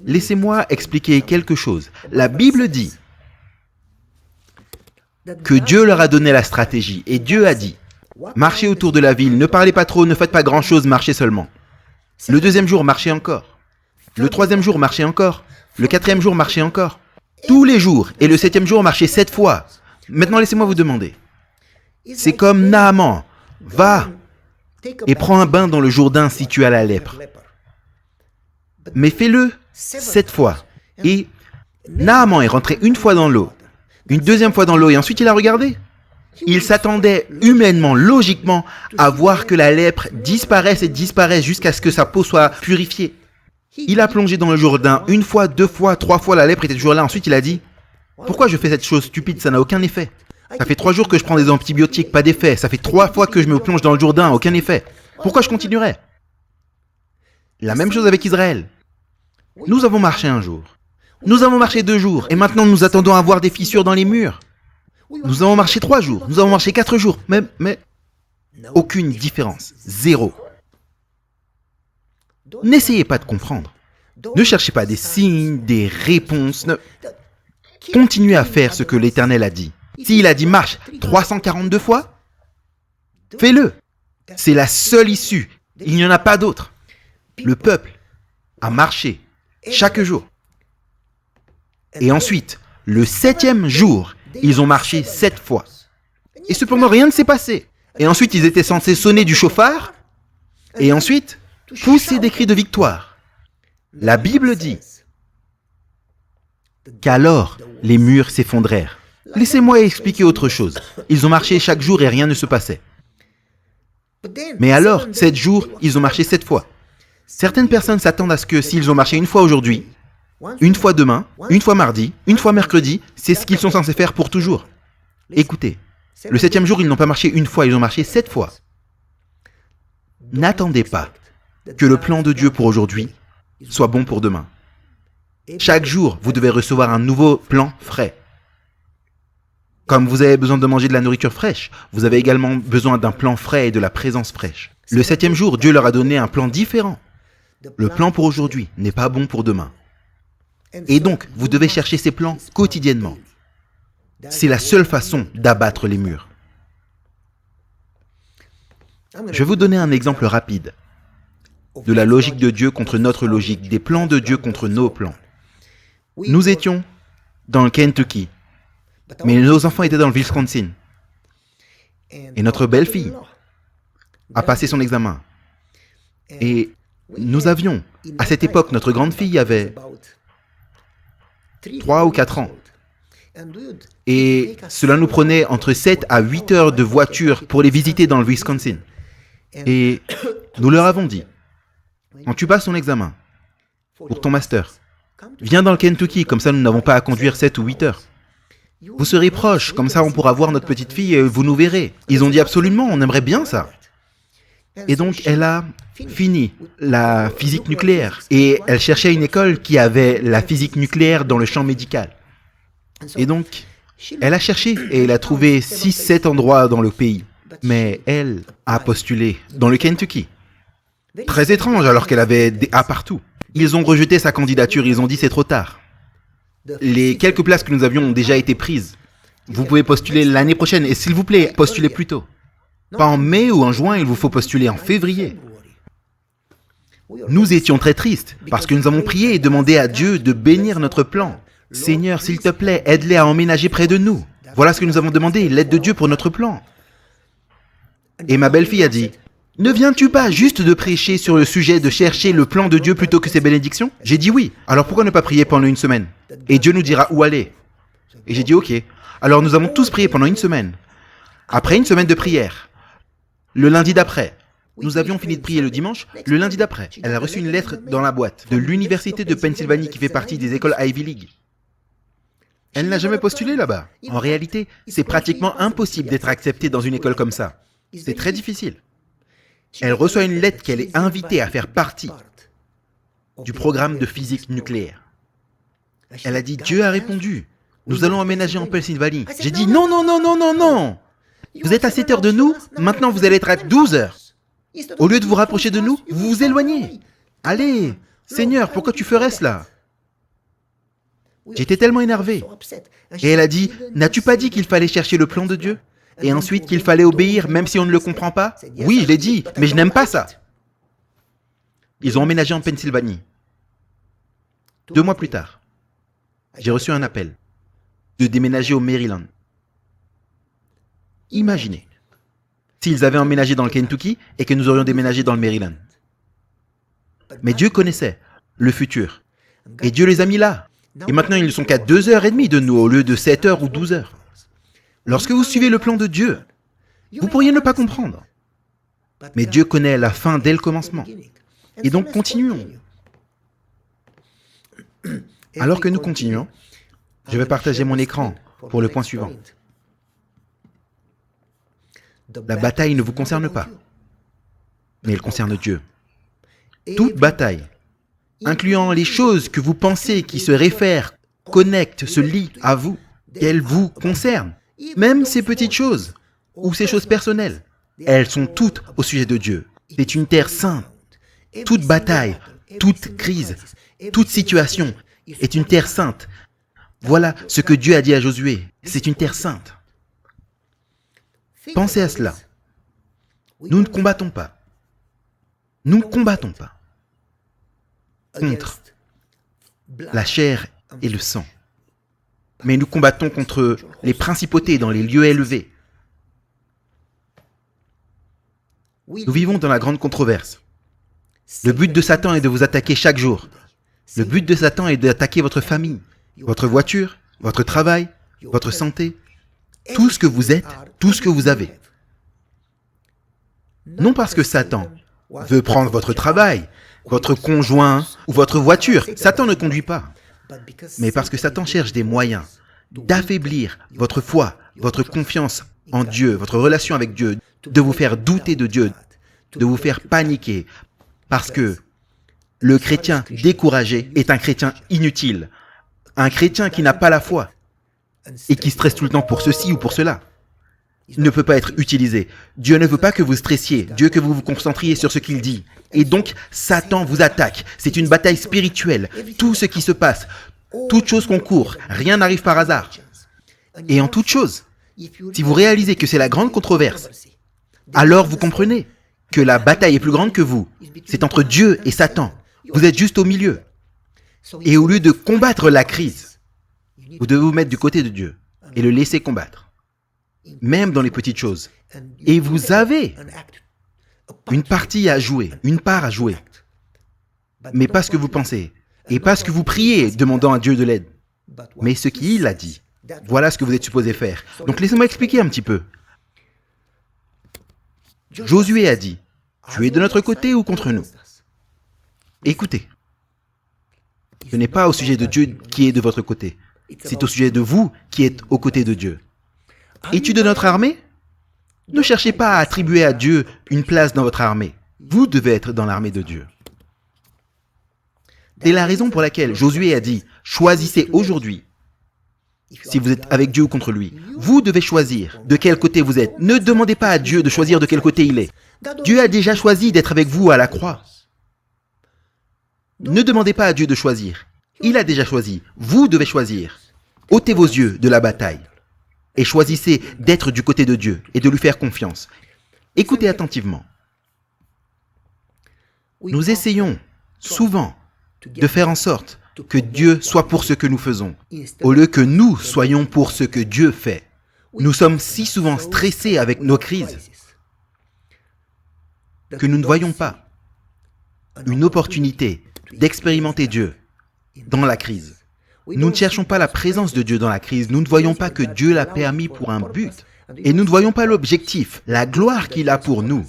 Laissez-moi expliquer quelque chose. La Bible dit que Dieu leur a donné la stratégie et Dieu a dit « Marchez autour de la ville, ne parlez pas trop, ne faites pas grand-chose, marchez seulement. » Le 2e jour, marchez encore. Le 3e jour, marchez encore. Le 4e jour, marchez encore. Tous les jours. Et le 7e jour, marchez 7 fois. Maintenant, laissez-moi vous demander. C'est comme Naaman. Va et prends un bain dans le Jourdain si tu as la lèpre. Mais fais-le 7 fois. Et Naaman est rentré une fois dans l'eau, une 2e fois dans l'eau, et ensuite il a regardé. Il s'attendait humainement, logiquement, à voir que la lèpre disparaisse et disparaisse jusqu'à ce que sa peau soit purifiée. Il a plongé dans le Jourdain une fois, 2 fois, 3 fois, la lèpre était toujours là. Ensuite il a dit, pourquoi je fais cette chose stupide, ça n'a aucun effet. Ça fait 3 jours que je prends des antibiotiques, pas d'effet. Ça fait 3 fois que je me plonge dans le Jourdain, aucun effet. Pourquoi je continuerai? La même chose avec Israël. Nous avons marché un jour. Nous avons marché 2 jours. Et maintenant, nous attendons à voir des fissures dans les murs. Nous avons marché 3 jours. Nous avons marché 4 jours. Mais aucune différence. 0. N'essayez pas de comprendre. Ne cherchez pas des signes, des réponses. Continuez à faire ce que l'Éternel a dit. S'il a dit marche 342 fois, fais-le. C'est la seule issue. Il n'y en a pas d'autre. Le peuple a marché chaque jour. Et ensuite, le 7e jour, ils ont marché 7 fois. Et cependant, rien ne s'est passé. Et ensuite, ils étaient censés sonner du chauffard. Et ensuite, pousser des cris de victoire. La Bible dit qu'alors, les murs s'effondrèrent. Laissez-moi expliquer autre chose. Ils ont marché chaque jour et rien ne se passait. Mais alors, 7 jours, ils ont marché 7 fois. Certaines personnes s'attendent à ce que s'ils ont marché une fois aujourd'hui, une fois demain, une fois mardi, une fois mercredi, c'est ce qu'ils sont censés faire pour toujours. Écoutez, le 7e jour, ils n'ont pas marché une fois, ils ont marché 7 fois. N'attendez pas que le plan de Dieu pour aujourd'hui soit bon pour demain. Chaque jour, vous devez recevoir un nouveau plan frais. Comme vous avez besoin de manger de la nourriture fraîche, vous avez également besoin d'un plan frais et de la présence fraîche. Le 7e jour, Dieu leur a donné un plan différent. Le plan pour aujourd'hui n'est pas bon pour demain. Et donc, vous devez chercher ces plans quotidiennement. C'est la seule façon d'abattre les murs. Je vais vous donner un exemple rapide de la logique de Dieu contre notre logique, des plans de Dieu contre nos plans. Nous étions dans le Kentucky, mais nos enfants étaient dans le Wisconsin. Et notre belle-fille a passé son examen. Et nous avions, à cette époque, notre grande fille avait 3 ou 4 ans. Et cela nous prenait entre 7 à 8 heures de voiture pour les visiter dans le Wisconsin. Et nous leur avons dit, quand tu passes ton examen pour ton master, viens dans le Kentucky, comme ça nous n'avons pas à conduire 7 ou 8 heures. Vous serez proches, comme ça on pourra voir notre petite fille et vous nous verrez. Ils ont dit absolument, on aimerait bien ça. Et donc elle a fini la physique nucléaire et elle cherchait une école qui avait la physique nucléaire dans le champ médical. Et donc elle a cherché et elle a trouvé 6-7 endroits dans le pays. Mais elle a postulé dans le Kentucky. Très étrange alors qu'elle avait des A partout. Ils ont rejeté sa candidature, ils ont dit c'est trop tard. Les quelques places que nous avions ont déjà été prises. Vous pouvez postuler l'année prochaine et s'il vous plaît, postulez plus tôt. Pas en mai ou en juin, il vous faut postuler en février. Nous étions très tristes parce que nous avons prié et demandé à Dieu de bénir notre plan. Seigneur, s'il te plaît, aide-les à emménager près de nous. Voilà ce que nous avons demandé, l'aide de Dieu pour notre plan. Et ma belle-fille a dit, ne viens-tu pas juste de prêcher sur le sujet de chercher le plan de Dieu plutôt que ses bénédictions? J'ai dit oui. Alors pourquoi ne pas prier pendant une semaine? Et Dieu nous dira où aller. Et j'ai dit ok. Alors nous avons tous prié pendant une semaine. Après une semaine de prière, le lundi d'après, nous avions fini de prier le dimanche. Le lundi d'après, elle a reçu une lettre dans la boîte de l'université de Pennsylvanie qui fait partie des écoles Ivy League. Elle n'a jamais postulé là-bas. En réalité, c'est pratiquement impossible d'être acceptée dans une école comme ça. C'est très difficile. Elle reçoit une lettre qu'elle est invitée à faire partie du programme de physique nucléaire. Elle a dit, Dieu a répondu. Nous allons emménager en Pennsylvanie. J'ai dit, non, non, non, non, non, non. Vous êtes à 7 heures de nous, maintenant vous allez être à 12 heures. Au lieu de vous rapprocher de nous, vous vous éloignez. Allez, Seigneur, pourquoi tu ferais cela? J'étais tellement énervé. Et elle a dit, n'as-tu pas dit qu'il fallait chercher le plan de Dieu? Et ensuite qu'il fallait obéir même si on ne le comprend pas? Oui, je l'ai dit, mais je n'aime pas ça. Ils ont emménagé en Pennsylvanie. 2 mois plus tard, j'ai reçu un appel de déménager au Maryland. Imaginez, s'ils avaient emménagé dans le Kentucky et que nous aurions déménagé dans le Maryland. Mais Dieu connaissait le futur. Et Dieu les a mis là. Et maintenant, ils ne sont qu'à 2h30 de nous au lieu de 7 heures ou 12 heures. Lorsque vous suivez le plan de Dieu, vous pourriez ne pas comprendre. Mais Dieu connaît la fin dès le commencement. Et donc, continuons. Alors que nous continuons, je vais partager mon écran pour le point suivant. La bataille ne vous concerne pas, mais elle concerne Dieu. Toute bataille, incluant les choses que vous pensez qui se réfèrent, connectent, se lient à vous, qu'elles vous concernent, même ces petites choses ou ces choses personnelles, elles sont toutes au sujet de Dieu. C'est une terre sainte. Toute bataille, toute crise, toute situation est une terre sainte. Voilà ce que Dieu a dit à Josué. C'est une terre sainte. Pensez à cela. Nous ne combattons pas. Nous ne combattons pas contre la chair et le sang. Mais nous combattons contre les principautés dans les lieux élevés. Nous vivons dans la grande controverse. Le but de Satan est de vous attaquer chaque jour. Le but de Satan est d'attaquer votre famille, votre voiture, votre travail, votre santé, tout ce que vous êtes, tout ce que vous avez. Non parce que Satan veut prendre votre travail, votre conjoint ou votre voiture. Satan ne conduit pas. Mais parce que Satan cherche des moyens d'affaiblir votre foi, votre confiance en Dieu, votre relation avec Dieu, de vous faire douter de Dieu, de vous faire paniquer. Parce que le chrétien découragé est un chrétien inutile. Un chrétien qui n'a pas la foi et qui stresse tout le temps pour ceci ou pour cela ne peut pas être utilisé. Dieu ne veut pas que vous stressiez. Dieu que vous vous concentriez sur ce qu'il dit. Et donc, Satan vous attaque. C'est une bataille spirituelle. Tout ce qui se passe, toute chose concourt, rien n'arrive par hasard. Et en toute chose, si vous réalisez que c'est la grande controverse, alors vous comprenez que la bataille est plus grande que vous. C'est entre Dieu et Satan. Vous êtes juste au milieu. Et au lieu de combattre la crise, vous devez vous mettre du côté de Dieu et le laisser combattre. Même dans les petites choses. Et vous avez une partie à jouer, une part à jouer. Mais pas ce que vous pensez. Et pas ce que vous priez, demandant à Dieu de l'aide. Mais ce qu'il a dit. Voilà ce que vous êtes supposé faire. Donc laissez-moi expliquer un petit peu. Josué a dit, tu es de notre côté ou contre nous? Écoutez, ce n'est pas au sujet de Dieu qui est de votre côté. C'est au sujet de vous qui êtes aux côtés de Dieu. Es-tu de notre armée? Ne cherchez pas à attribuer à Dieu une place dans votre armée. Vous devez être dans l'armée de Dieu. C'est la raison pour laquelle Josué a dit, choisissez aujourd'hui si vous êtes avec Dieu ou contre lui. Vous devez choisir de quel côté vous êtes. Ne demandez pas à Dieu de choisir de quel côté il est. Dieu a déjà choisi d'être avec vous à la croix. Ne demandez pas à Dieu de choisir. Il a déjà choisi. Vous devez choisir. Ôtez vos yeux de la bataille et choisissez d'être du côté de Dieu et de lui faire confiance. Écoutez attentivement. Nous essayons souvent de faire en sorte que Dieu soit pour ce que nous faisons, au lieu que nous soyons pour ce que Dieu fait. Nous sommes si souvent stressés avec nos crises que nous ne voyons pas une opportunité d'expérimenter Dieu dans la crise. Nous ne cherchons pas la présence de Dieu dans la crise, nous ne voyons pas que Dieu l'a permis pour un but, et nous ne voyons pas l'objectif, la gloire qu'il a pour nous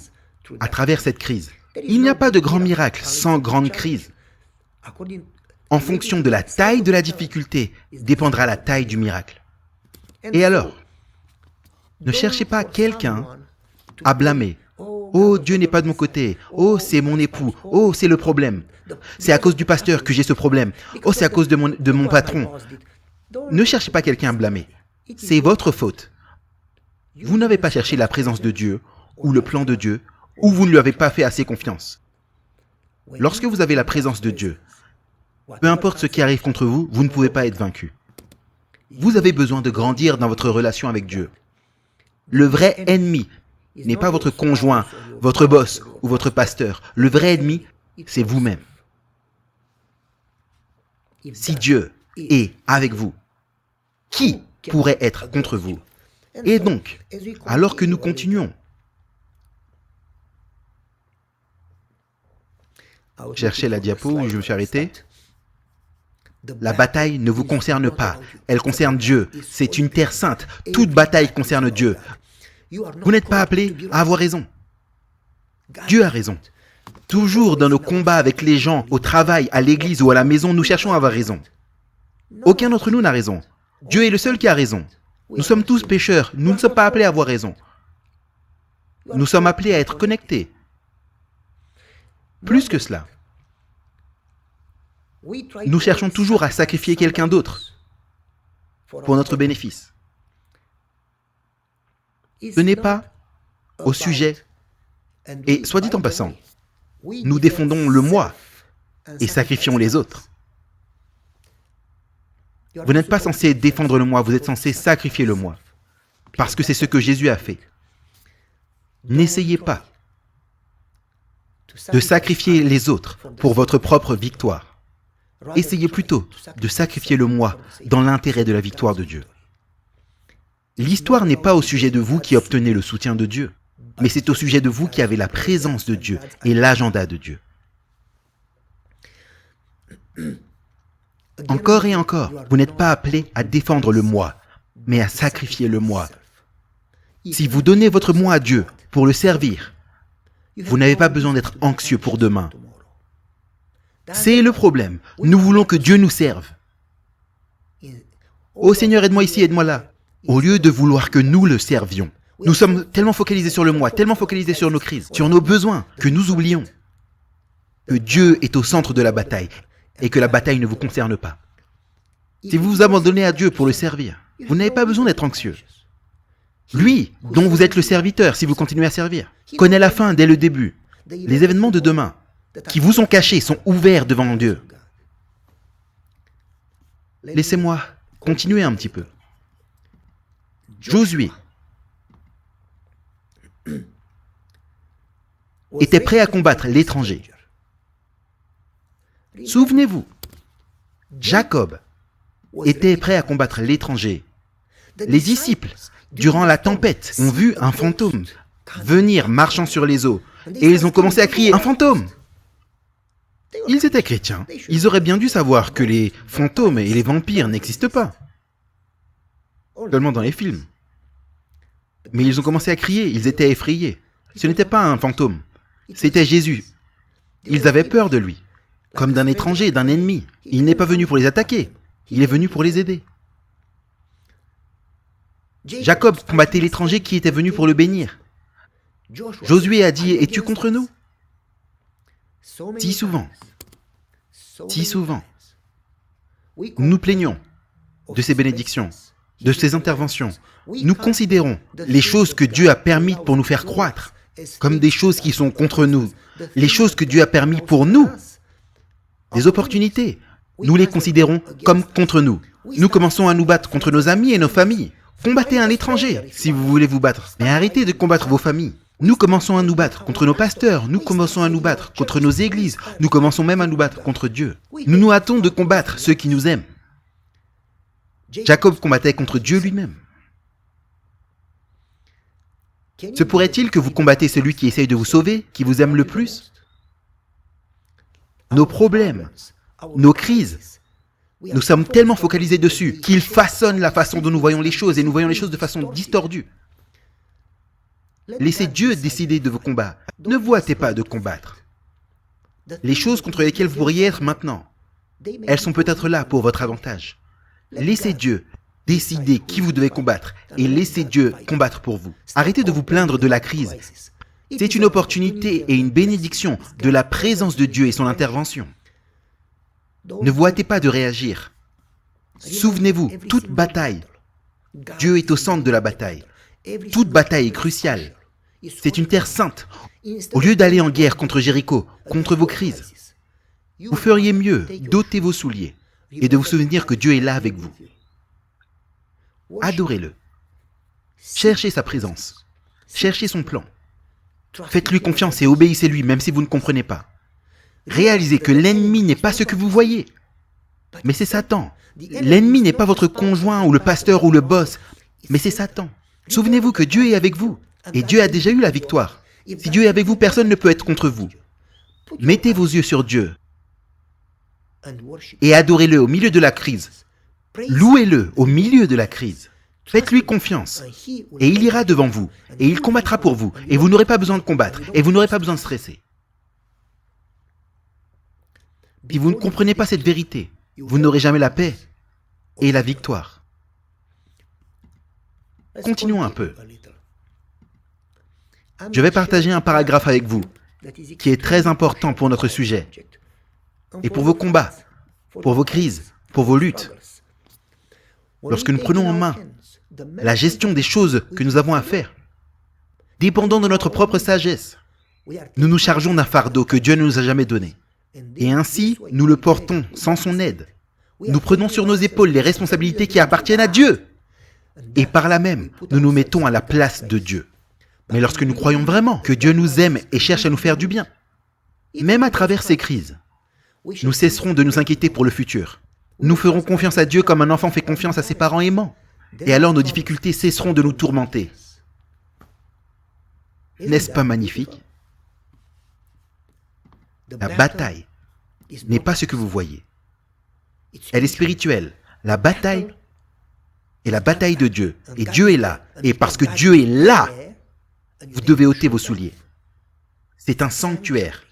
à travers cette crise. Il n'y a pas de grand miracle sans grande crise. En fonction de la taille de la difficulté, dépendra la taille du miracle. Et alors, ne cherchez pas quelqu'un à blâmer. Oh, Dieu n'est pas de mon côté. Oh, c'est mon époux. Oh, c'est le problème. C'est à cause du pasteur que j'ai ce problème. Oh, c'est à cause de mon patron. Ne cherchez pas quelqu'un à blâmer. C'est votre faute. Vous n'avez pas cherché la présence de Dieu ou le plan de Dieu, ou vous ne lui avez pas fait assez confiance. Lorsque vous avez la présence de Dieu, peu importe ce qui arrive contre vous, vous ne pouvez pas être vaincu. Vous avez besoin de grandir dans votre relation avec Dieu. Le vrai ennemi n'est pas votre conjoint, votre boss ou votre pasteur. Le vrai ennemi, c'est vous-même. Si Dieu est avec vous, qui pourrait être contre vous? Et donc, alors que nous continuons, cherchez la diapo où je me suis arrêté. La bataille ne vous concerne pas, elle concerne Dieu. C'est une terre sainte, toute bataille concerne Dieu. Vous n'êtes pas appelé à avoir raison. Dieu a raison. Toujours dans nos combats avec les gens, au travail, à l'église ou à la maison, nous cherchons à avoir raison. Aucun d'entre nous n'a raison. Dieu est le seul qui a raison. Nous sommes tous pécheurs, nous ne sommes pas appelés à avoir raison. Nous sommes appelés à être connectés. Plus que cela, nous cherchons toujours à sacrifier quelqu'un d'autre pour notre bénéfice. Ce n'est pas au sujet, et soit dit en passant, nous défendons le moi et sacrifions les autres. Vous n'êtes pas censé défendre le moi, vous êtes censé sacrifier le moi, parce que c'est ce que Jésus a fait. N'essayez pas de sacrifier les autres pour votre propre victoire. Essayez plutôt de sacrifier le moi dans l'intérêt de la victoire de Dieu. L'histoire n'est pas au sujet de vous qui obtenez le soutien de Dieu, mais c'est au sujet de vous qui avez la présence de Dieu et l'agenda de Dieu. Encore et encore, vous n'êtes pas appelé à défendre le moi, mais à sacrifier le moi. Si vous donnez votre moi à Dieu pour le servir, vous n'avez pas besoin d'être anxieux pour demain. C'est le problème. Nous voulons que Dieu nous serve. Oh Seigneur, aide-moi ici, aide-moi là. Au lieu de vouloir que nous le servions. Nous sommes tellement focalisés sur le moi, tellement focalisés sur nos crises, sur nos besoins, que nous oublions que Dieu est au centre de la bataille et que la bataille ne vous concerne pas. Si vous vous abandonnez à Dieu pour le servir, vous n'avez pas besoin d'être anxieux. Lui, dont vous êtes le serviteur si vous continuez à servir, connaît la fin dès le début. Les événements de demain qui vous sont cachés sont ouverts devant Dieu. Laissez-moi continuer un petit peu. Josué était prêt à combattre l'étranger. Souvenez-vous, Jacob était prêt à combattre l'étranger. Les disciples, durant la tempête, ont vu un fantôme venir marchant sur les eaux. Et ils ont commencé à crier « Un fantôme !» Ils étaient chrétiens. Ils auraient bien dû savoir que les fantômes et les vampires n'existent pas. seulement dans les films. Mais ils ont commencé à crier, ils étaient effrayés. Ce n'était pas un fantôme, c'était Jésus. Ils avaient peur de lui, comme d'un étranger, d'un ennemi. Il n'est pas venu pour les attaquer, il est venu pour les aider. Jacob combattait l'étranger qui était venu pour le bénir. Josué a dit « Es-tu contre nous ?» Si souvent, nous nous plaignons de ces bénédictions, de ces interventions. Nous considérons les choses que Dieu a permis pour nous faire croître comme des choses qui sont contre nous. Les choses que Dieu a permis pour nous, des opportunités, nous les considérons comme contre nous. Nous commençons à nous battre contre nos amis et nos familles. Combattez un étranger si vous voulez vous battre, mais arrêtez de combattre vos familles. Nous commençons à nous battre contre nos pasteurs, nous commençons à nous battre contre nos églises, nous commençons même à nous battre contre Dieu. Nous nous hâtons de combattre ceux qui nous aiment. Jacob combattait contre Dieu lui-même. Se pourrait-il que vous combattez celui qui essaye de vous sauver, qui vous aime le plus? Nos problèmes, nos crises, nous sommes tellement focalisés dessus qu'ils façonnent la façon dont nous voyons les choses et nous voyons les choses de façon distordue. Laissez Dieu décider de vos combats. Ne vous hâtez pas de combattre. Les choses contre lesquelles vous pourriez être maintenant, elles sont peut-être là pour votre avantage. Laissez Dieu décider qui vous devez combattre et laissez Dieu combattre pour vous. Arrêtez de vous plaindre de la crise. C'est une opportunité et une bénédiction de la présence de Dieu et son intervention. Ne vous hâtez pas de réagir. Souvenez-vous, toute bataille, Dieu est au centre de la bataille. Toute bataille est cruciale. C'est une terre sainte. Au lieu d'aller en guerre contre Jéricho, contre vos crises, vous feriez mieux d'ôter vos souliers et de vous souvenir que Dieu est là avec vous. Adorez-le. Cherchez sa présence. Cherchez son plan. Faites-lui confiance et obéissez-lui même si vous ne comprenez pas. Réalisez que l'ennemi n'est pas ce que vous voyez, mais c'est Satan. L'ennemi n'est pas votre conjoint ou le pasteur ou le boss, mais c'est Satan. Souvenez-vous que Dieu est avec vous et Dieu a déjà eu la victoire. Si Dieu est avec vous, personne ne peut être contre vous. Mettez vos yeux sur Dieu et adorez-le au milieu de la crise. Louez-le au milieu de la crise. Faites-lui confiance et il ira devant vous et il combattra pour vous et vous n'aurez pas besoin de combattre et vous n'aurez pas besoin de stresser. Si vous ne comprenez pas cette vérité, vous n'aurez jamais la paix et la victoire. Continuons un peu. Je vais partager un paragraphe avec vous qui est très important pour notre sujet et pour vos combats, pour vos crises, pour vos luttes. Lorsque nous prenons en main la gestion des choses que nous avons à faire, dépendant de notre propre sagesse, nous nous chargeons d'un fardeau que Dieu ne nous a jamais donné. Et ainsi, nous le portons sans son aide. Nous prenons sur nos épaules les responsabilités qui appartiennent à Dieu. Et par là même, nous nous mettons à la place de Dieu. Mais lorsque nous croyons vraiment que Dieu nous aime et cherche à nous faire du bien, même à travers ces crises, nous cesserons de nous inquiéter pour le futur. Nous ferons confiance à Dieu comme un enfant fait confiance à ses parents aimants. Et alors nos difficultés cesseront de nous tourmenter. N'est-ce pas magnifique? La bataille n'est pas ce que vous voyez. Elle est spirituelle. La bataille est la bataille de Dieu. Et Dieu est là. Et parce que Dieu est là, vous devez ôter vos souliers. C'est un sanctuaire.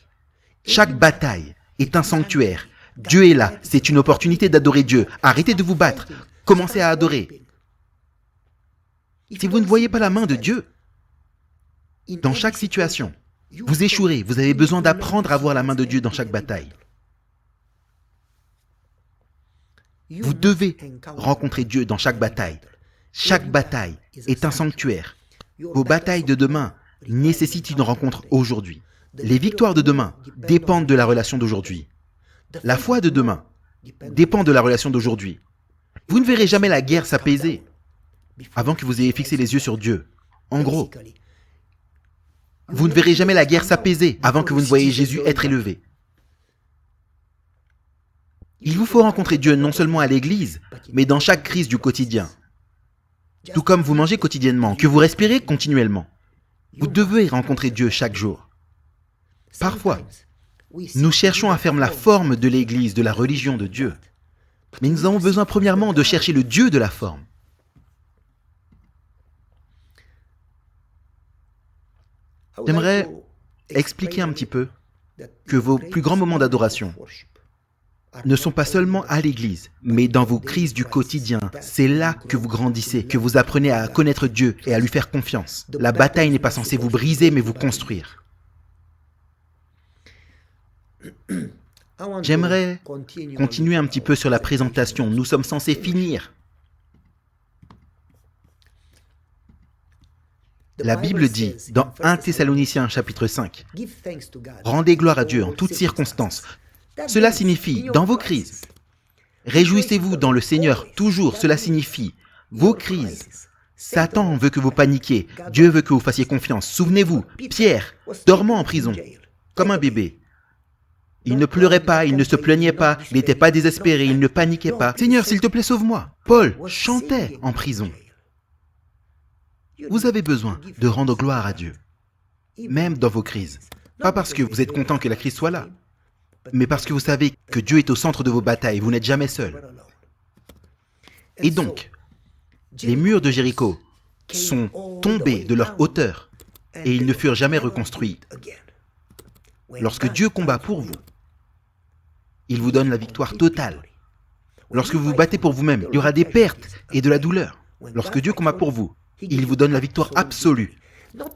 Chaque bataille est un sanctuaire. Dieu est là. C'est une opportunité d'adorer Dieu. Arrêtez de vous battre. Commencez à adorer. Si vous ne voyez pas la main de Dieu, dans chaque situation, vous échouerez. Vous avez besoin d'apprendre à voir la main de Dieu dans chaque bataille. Vous devez rencontrer Dieu dans chaque bataille. Chaque bataille est un sanctuaire. Vos batailles de demain nécessitent une rencontre aujourd'hui. Les victoires de demain dépendent de la relation d'aujourd'hui. La foi de demain dépend de la relation d'aujourd'hui. Vous ne verrez jamais la guerre s'apaiser avant que vous ayez fixé les yeux sur Dieu. En gros, vous ne verrez jamais la guerre s'apaiser avant que vous ne voyez Jésus être élevé. Il vous faut rencontrer Dieu non seulement à l'église, mais dans chaque crise du quotidien. Tout comme vous mangez quotidiennement, que vous respirez continuellement. Vous devez rencontrer Dieu chaque jour. Parfois, nous cherchons à faire la forme de l'église, de la religion de Dieu. Mais nous avons besoin premièrement de chercher le Dieu de la forme. J'aimerais expliquer un petit peu que vos plus grands moments d'adoration ne sont pas seulement à l'église, mais dans vos crises du quotidien. C'est là que vous grandissez, que vous apprenez à connaître Dieu et à lui faire confiance. La bataille n'est pas censée vous briser, mais vous construire. J'aimerais continuer un petit peu sur la présentation. Nous sommes censés finir. La Bible dit, dans 1 Thessaloniciens chapitre 5, « Rendez gloire à Dieu en toutes circonstances. » Cela signifie, dans vos crises, réjouissez-vous dans le Seigneur toujours. Cela signifie, vos crises. Satan veut que vous paniquiez. Dieu veut que vous fassiez confiance. Souvenez-vous, Pierre, dormant en prison, comme un bébé. Il ne pleurait pas, il ne se plaignait pas, il n'était pas désespéré, il ne paniquait pas. « Seigneur, s'il te plaît, sauve-moi » Paul chantait en prison. Vous avez besoin de rendre gloire à Dieu, même dans vos crises. Pas parce que vous êtes content que la crise soit là, mais parce que vous savez que Dieu est au centre de vos batailles, vous n'êtes jamais seul. Et donc, les murs de Jéricho sont tombés de leur hauteur et ils ne furent jamais reconstruits. Lorsque Dieu combat pour vous, il vous donne la victoire totale. Lorsque vous vous battez pour vous-même, il y aura des pertes et de la douleur. Lorsque Dieu combat pour vous, il vous donne la victoire absolue.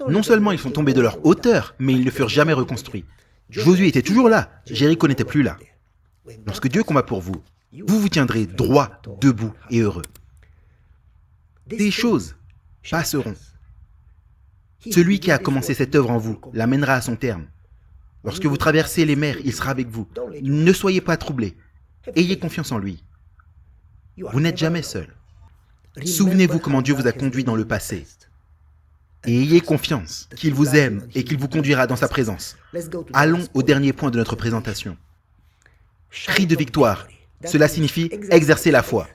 Non seulement ils sont tombés de leur hauteur, mais ils ne furent jamais reconstruits. Josué était toujours là, Jéricho n'était plus là. Lorsque Dieu combat pour vous, vous vous tiendrez droit, debout et heureux. Des choses passeront. Celui qui a commencé cette œuvre en vous l'amènera à son terme. Lorsque vous traversez les mers, il sera avec vous. Ne soyez pas troublés. Ayez confiance en lui. Vous n'êtes jamais seul. Souvenez-vous comment Dieu vous a conduit dans le passé. Et ayez confiance qu'il vous aime et qu'il vous conduira dans sa présence. Allons au dernier point de notre présentation. Cri de victoire. Cela signifie exercer la foi.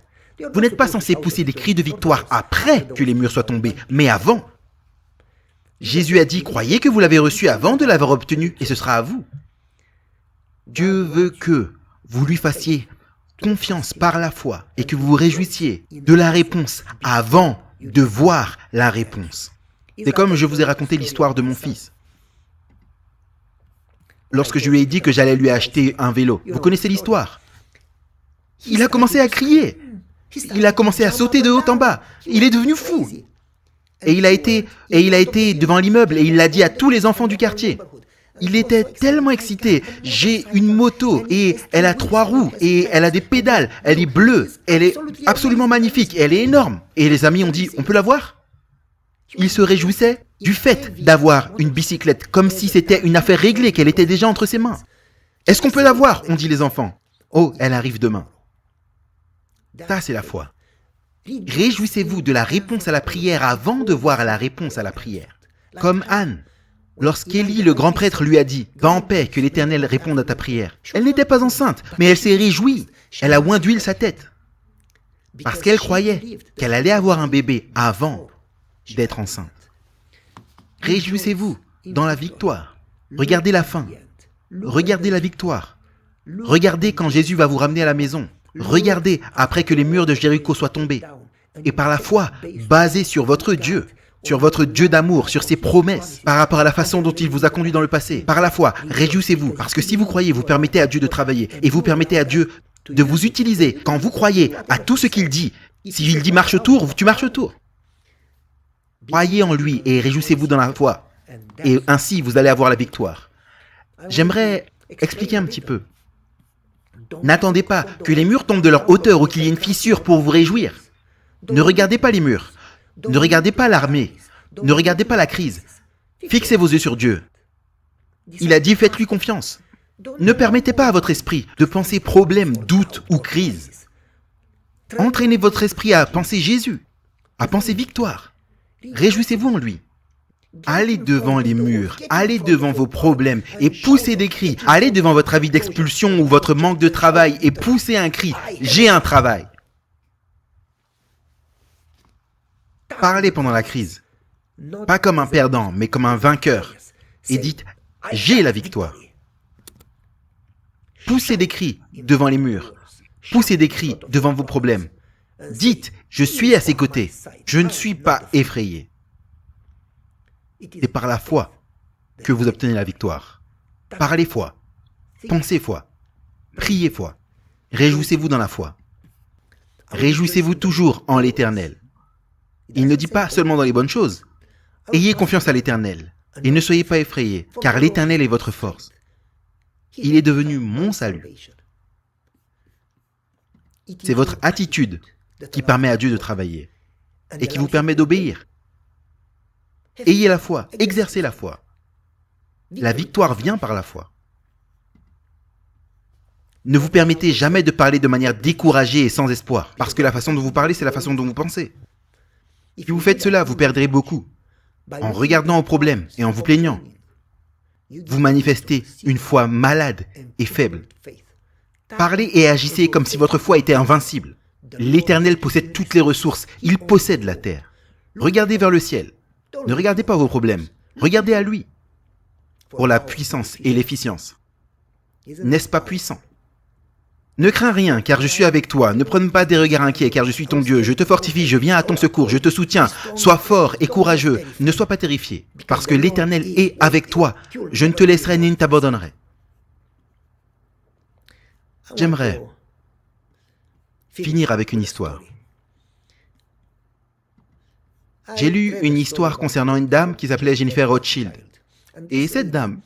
Vous n'êtes pas censé pousser des cris de victoire après que les murs soient tombés, mais avant. Jésus a dit, croyez que vous l'avez reçu avant de l'avoir obtenu, et ce sera à vous. Dieu veut que vous lui fassiez confiance par la foi et que vous vous réjouissiez de la réponse avant de voir la réponse. C'est comme je vous ai raconté l'histoire de mon fils. Lorsque je lui ai dit que j'allais lui acheter un vélo, vous connaissez l'histoire. Il a commencé à crier. Il a commencé à sauter de haut en bas. Il est devenu fou. Et il a été devant l'immeuble et il l'a dit à tous les enfants du quartier. Il était tellement excité. J'ai une moto et elle a 3 roues et elle a des pédales. Elle est bleue. Elle est absolument magnifique. Elle est énorme. Et les amis ont dit, on peut la voir ? Il se réjouissait du fait d'avoir une bicyclette, comme si c'était une affaire réglée, qu'elle était déjà entre ses mains. Est-ce qu'on peut la voir ? Ont dit les enfants. Oh, elle arrive demain. Ça, c'est la foi. Réjouissez-vous de la réponse à la prière avant de voir la réponse à la prière. Comme Anne, lorsqu'Élie, le grand prêtre, lui a dit « Va en paix, que l'Éternel réponde à ta prière ». Elle n'était pas enceinte, mais elle s'est réjouie. Elle a oint d'huile sa tête. Parce qu'elle croyait qu'elle allait avoir un bébé avant d'être enceinte. Réjouissez-vous dans la victoire. Regardez la fin. Regardez la victoire. Regardez quand Jésus va vous ramener à la maison. Regardez après que les murs de Jéricho soient tombés. Et par la foi, basée sur votre Dieu d'amour, sur ses promesses, par rapport à la façon dont il vous a conduit dans le passé. Par la foi, réjouissez-vous, parce que si vous croyez, vous permettez à Dieu de travailler, et vous permettez à Dieu de vous utiliser. Quand vous croyez à tout ce qu'il dit, s'il dit marche autour, tu marches autour. Croyez en lui et réjouissez-vous dans la foi. Et ainsi, vous allez avoir la victoire. J'aimerais expliquer un petit peu. N'attendez pas que les murs tombent de leur hauteur ou qu'il y ait une fissure pour vous réjouir. Ne regardez pas les murs. Ne regardez pas l'armée. Ne regardez pas la crise. Fixez vos yeux sur Dieu. Il a dit, faites-lui confiance. Ne permettez pas à votre esprit de penser problème, doute ou crise. Entraînez votre esprit à penser Jésus, à penser victoire. Réjouissez-vous en lui. Allez devant les murs, allez devant vos problèmes et poussez des cris. Allez devant votre avis d'expulsion ou votre manque de travail et poussez un cri. J'ai un travail. Parlez pendant la crise. Pas comme un perdant, mais comme un vainqueur. Et dites, j'ai la victoire. Poussez des cris devant les murs. Poussez des cris devant vos problèmes. Dites, je suis à ses côtés. Je ne suis pas effrayé. C'est par la foi que vous obtenez la victoire. Parlez foi, pensez foi, priez foi, réjouissez-vous dans la foi. Réjouissez-vous toujours en l'Éternel. Il ne dit pas seulement dans les bonnes choses. Ayez confiance à l'Éternel et ne soyez pas effrayés, car l'Éternel est votre force. Il est devenu mon salut. C'est votre attitude qui permet à Dieu de travailler et qui vous permet d'obéir. Ayez la foi, exercez la foi. La victoire vient par la foi. Ne vous permettez jamais de parler de manière découragée et sans espoir, parce que la façon dont vous parlez, c'est la façon dont vous pensez. Si vous faites cela, vous perdrez beaucoup. En regardant au problème et en vous plaignant, vous manifestez une foi malade et faible. Parlez et agissez comme si votre foi était invincible. L'Éternel possède toutes les ressources, il possède la terre. Regardez vers le ciel. Ne regardez pas vos problèmes, regardez à lui. Pour la puissance et l'efficience. N'est-ce pas puissant? Ne crains rien, car je suis avec toi. Ne prends pas des regards inquiets, car je suis ton Dieu. Je te fortifie, je viens à ton secours, je te soutiens. Sois fort et courageux. Ne sois pas terrifié, parce que l'Éternel est avec toi. Je ne te laisserai ni ne t'abandonnerai. J'aimerais finir avec une histoire. J'ai lu une histoire concernant une dame qui s'appelait Jennifer Rothschild. Et cette dame,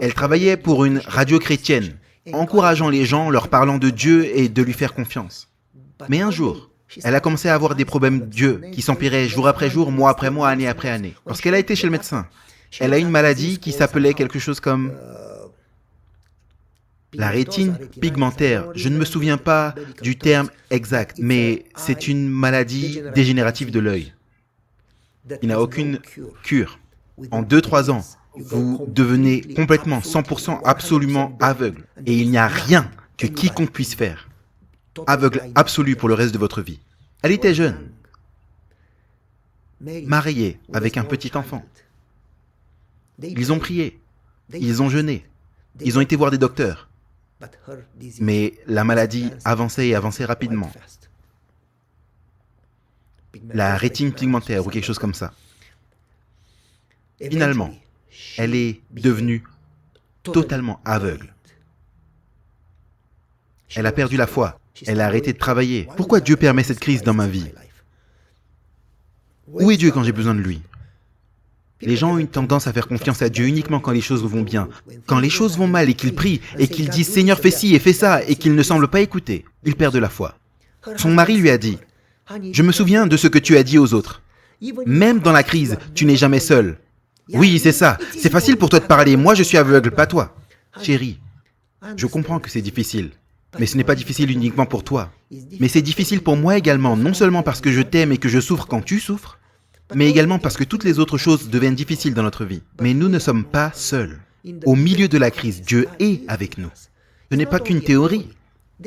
elle travaillait pour une radio chrétienne, encourageant les gens, leur parlant de Dieu et de lui faire confiance. Mais un jour, elle a commencé à avoir des problèmes de Dieu qui s'empiraient jour après jour, mois après mois, année après année. Lorsqu'elle a été chez le médecin, elle a une maladie qui s'appelait quelque chose comme la rétine pigmentaire. Je ne me souviens pas du terme exact, mais c'est une maladie dégénérative de l'œil. Il n'a aucune cure. En 2-3 ans, vous devenez complètement, 100% absolument aveugle. Et il n'y a rien que quiconque puisse faire. Aveugle absolu pour le reste de votre vie. Elle était jeune, mariée avec un petit enfant. Ils ont prié, ils ont jeûné, ils ont été voir des docteurs. Mais la maladie avançait et avançait rapidement. La rétine pigmentaire ou quelque chose comme ça. Finalement, elle est devenue totalement aveugle. Elle a perdu la foi. Elle a arrêté de travailler. Pourquoi Dieu permet cette crise dans ma vie? Où est Dieu quand j'ai besoin de lui? Les gens ont une tendance à faire confiance à Dieu uniquement quand les choses vont bien. Quand les choses vont mal et qu'ils prient et qu'ils disent « Seigneur, fais ci et fais ça » et qu'ils ne semblent pas écouter, ils perdent la foi. Son mari lui a dit « Je me souviens de ce que tu as dit aux autres. Même dans la crise, tu n'es jamais seul. » Oui, c'est ça. C'est facile pour toi de parler. Moi, je suis aveugle, pas toi. Chérie, je comprends que c'est difficile. Mais ce n'est pas difficile uniquement pour toi. Mais c'est difficile pour moi également, non seulement parce que je t'aime et que je souffre quand tu souffres, mais également parce que toutes les autres choses deviennent difficiles dans notre vie. Mais nous ne sommes pas seuls. Au milieu de la crise, Dieu est avec nous. Ce n'est pas qu'une théorie.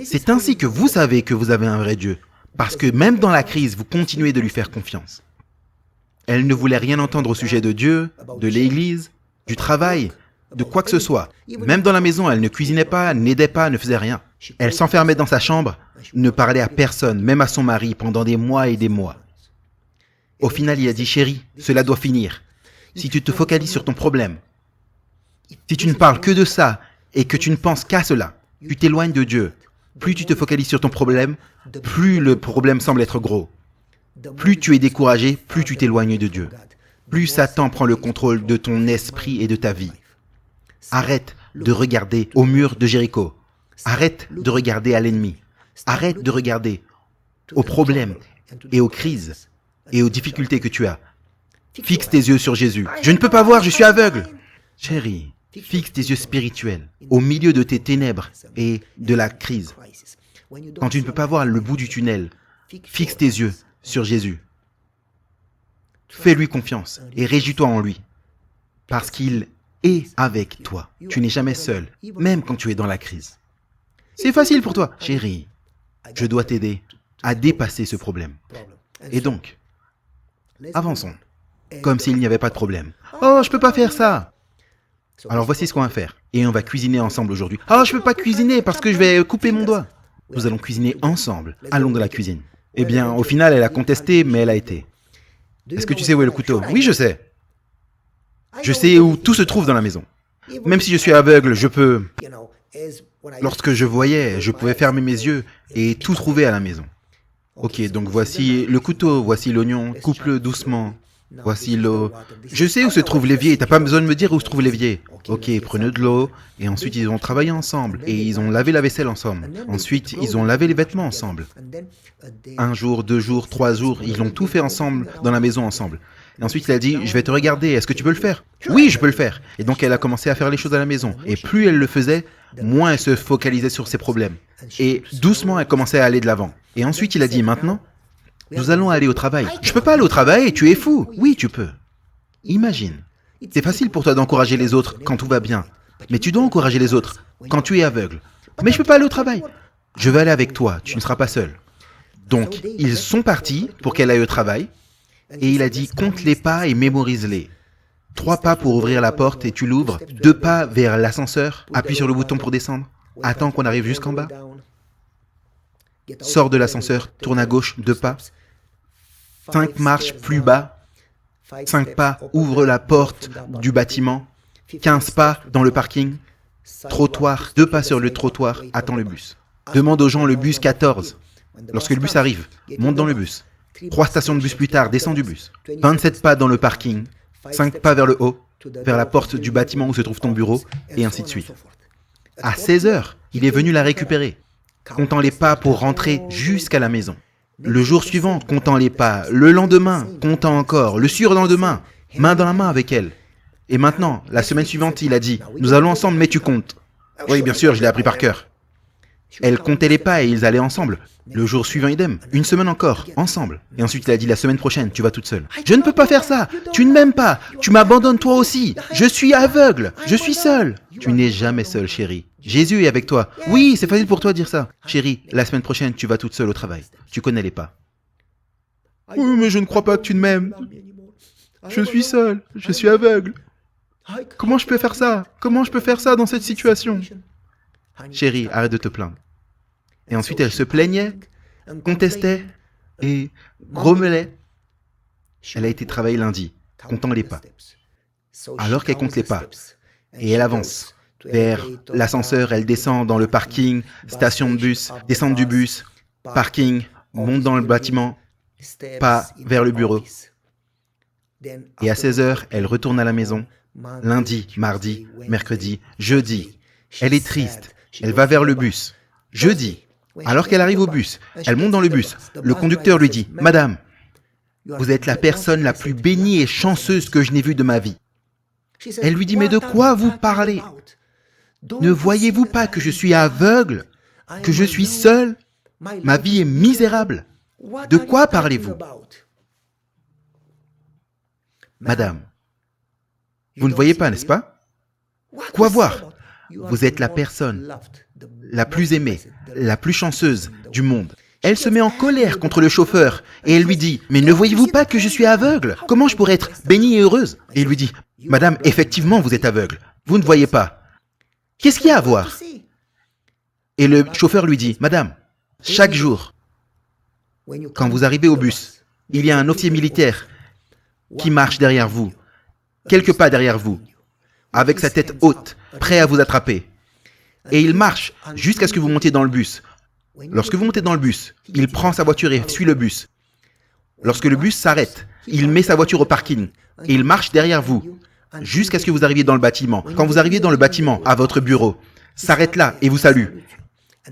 C'est ainsi que vous savez que vous avez un vrai Dieu. Parce que même dans la crise, vous continuez de lui faire confiance. Elle ne voulait rien entendre au sujet de Dieu, de l'Église, du travail, de quoi que ce soit. Même dans la maison, elle ne cuisinait pas, n'aidait pas, ne faisait rien. Elle s'enfermait dans sa chambre, ne parlait à personne, même à son mari, pendant des mois et des mois. Au final, il a dit « Chérie, cela doit finir. Si tu te focalises sur ton problème, si tu ne parles que de ça et que tu ne penses qu'à cela, tu t'éloignes de Dieu. Plus tu te focalises sur ton problème, plus le problème semble être gros. Plus tu es découragé, plus tu t'éloignes de Dieu. Plus Satan prend le contrôle de ton esprit et de ta vie. Arrête de regarder au mur de Jéricho. Arrête de regarder à l'ennemi. Arrête de regarder aux problèmes et aux crises et aux difficultés que tu as. Fixe tes yeux sur Jésus. Je ne peux pas voir, je suis aveugle. Chérie, fixe tes yeux spirituels au milieu de tes ténèbres et de la crise. Quand tu ne peux pas voir le bout du tunnel, fixe tes yeux sur Jésus. Fais-lui confiance et réjouis-toi en lui. Parce qu'il est avec toi. Tu n'es jamais seul, même quand tu es dans la crise. C'est facile pour toi, chérie. Je dois t'aider à dépasser ce problème. Et donc, avançons, comme s'il n'y avait pas de problème. Oh, je peux pas faire ça. Alors voici ce qu'on va faire. Et on va cuisiner ensemble aujourd'hui. Oh, je peux pas cuisiner parce que je vais couper mon doigt. Nous allons cuisiner ensemble. Allons dans la cuisine. Eh bien, au final, elle a contesté, mais elle a été. Est-ce que tu sais où est le couteau? Oui, je sais. Je sais où tout se trouve dans la maison. Même si je suis aveugle, je peux... Lorsque je voyais, je pouvais fermer mes yeux et tout trouver à la maison. Ok, donc voici le couteau, voici l'oignon, coupe-le doucement. Voici l'eau. Je sais où se trouve l'évier, t'as pas besoin de me dire où se trouve l'évier. Ok, prenez de l'eau, et ensuite ils ont travaillé ensemble, et ils ont lavé la vaisselle ensemble. Ensuite, ils ont lavé les vêtements ensemble. 1 jour, 2 jours, 3 jours, ils ont tout fait ensemble, dans la maison ensemble. Et ensuite, il a dit, je vais te regarder, est-ce que tu peux le faire? Oui, je peux le faire. Et donc, elle a commencé à faire les choses à la maison. Et plus elle le faisait, moins elle se focalisait sur ses problèmes. Et doucement, elle commençait à aller de l'avant. Et ensuite, il a dit, maintenant, nous allons aller au travail. Je peux pas aller au travail, tu es fou. Oui, tu peux. Imagine. C'est facile pour toi d'encourager les autres quand tout va bien. Mais tu dois encourager les autres quand tu es aveugle. Mais je peux pas aller au travail. Je vais aller avec toi, tu ne seras pas seul. Donc, ils sont partis pour qu'elle aille au travail. Et il a dit, compte les pas et mémorise-les. 3 pas pour ouvrir la porte et tu l'ouvres. 2 pas vers l'ascenseur. Appuie sur le bouton pour descendre. Attends qu'on arrive jusqu'en bas. Sors de l'ascenseur, tourne à gauche, 2 pas. 5 marches plus bas. 5 pas, ouvre la porte du bâtiment. 15 pas dans le parking. Trottoir, 2 pas sur le trottoir, attends le bus. Demande aux gens le bus 14. Lorsque le bus arrive, monte dans le bus. 3 stations de bus plus tard, descends du bus. 27 pas dans le parking. 5 pas vers le haut, vers la porte du bâtiment où se trouve ton bureau, et ainsi de suite. À 16 heures, il est venu la récupérer, comptant les pas pour rentrer jusqu'à la maison. Le jour suivant, comptant les pas. Le lendemain, comptant encore. Le surlendemain, main dans la main avec elle. Et maintenant, la semaine suivante, il a dit, nous allons ensemble, mais tu comptes. Oui, bien sûr, je l'ai appris par cœur. Elle comptait les pas et ils allaient ensemble. Le jour suivant, idem. 1 semaine encore, ensemble. Et ensuite, il a dit, la semaine prochaine, tu vas toute seule. Je ne peux pas faire ça. Tu ne m'aimes pas. Tu m'abandonnes toi aussi. Je suis aveugle. Je suis seul. Tu n'es jamais seul, chérie. Jésus est avec toi. Oui, c'est facile pour toi de dire ça. Chérie, la semaine prochaine, tu vas toute seule au travail. Tu connais les pas. Oui, mais je ne crois pas que tu ne m'aimes. Je suis seul. Je suis aveugle. Comment je peux faire ça? Comment je peux faire ça dans cette situation? Chérie, arrête de te plaindre. Et ensuite, elle se plaignait, contestait et grommelait. Elle a été travailler lundi, comptant les pas. Alors qu'elle compte les pas, et elle avance vers l'ascenseur, elle descend dans le parking, station de bus, descend du bus, parking, monte dans le bâtiment, pas vers le bureau. Et à 16 heures, elle retourne à la maison, lundi, mardi, mercredi, jeudi. Elle est triste, elle va vers le bus. Jeudi, alors qu'elle arrive au bus, elle monte dans le bus. Le conducteur lui dit, « Madame, vous êtes la personne la plus bénie et chanceuse que je n'ai vue de ma vie. » Elle lui dit, « Mais de quoi vous parlez? Ne voyez-vous pas que je suis aveugle? Que je suis seule? Ma vie est misérable. De quoi parlez-vous? » Madame, vous ne voyez pas, n'est-ce pas? Quoi voir? Vous êtes la personne la plus aimée, la plus chanceuse du monde. Elle se met en colère contre le chauffeur et elle lui dit, « Mais ne voyez-vous pas que je suis aveugle? Comment je pourrais être bénie et heureuse ?» Et il lui dit, « Madame, effectivement, vous êtes aveugle. Vous ne voyez pas. Qu'est-ce qu'il y a à voir ?» Et le chauffeur lui dit, « Madame, chaque jour, quand vous arrivez au bus, il y a un officier militaire qui marche derrière vous, quelques pas derrière vous, avec sa tête haute, prêt à vous attraper. Et il marche jusqu'à ce que vous montiez dans le bus. Lorsque vous montez dans le bus, il prend sa voiture et suit le bus. Lorsque le bus s'arrête, il met sa voiture au parking et il marche derrière vous jusqu'à ce que vous arriviez dans le bâtiment. Quand vous arrivez dans le bâtiment, à votre bureau, s'arrête là et vous salue.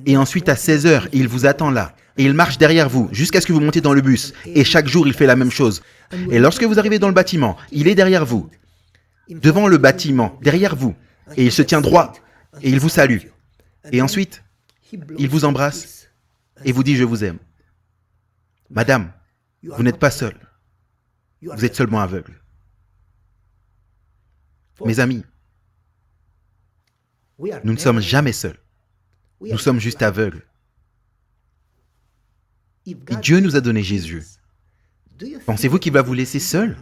Et ensuite, à 16 heures, il vous attend là. Et il marche derrière vous jusqu'à ce que vous montiez dans le bus. Et chaque jour, il fait la même chose. Et lorsque vous arrivez dans le bâtiment, il est derrière vous, devant le bâtiment, derrière vous. Et il se tient droit et il vous salue. Et ensuite, il vous embrasse et vous dit « Je vous aime ». Madame, vous n'êtes pas seule. Vous êtes seulement aveugle. Mes amis, nous ne sommes jamais seuls. Nous sommes juste aveugles. Et Dieu nous a donné Jésus. Pensez-vous qu'il va vous laisser seul?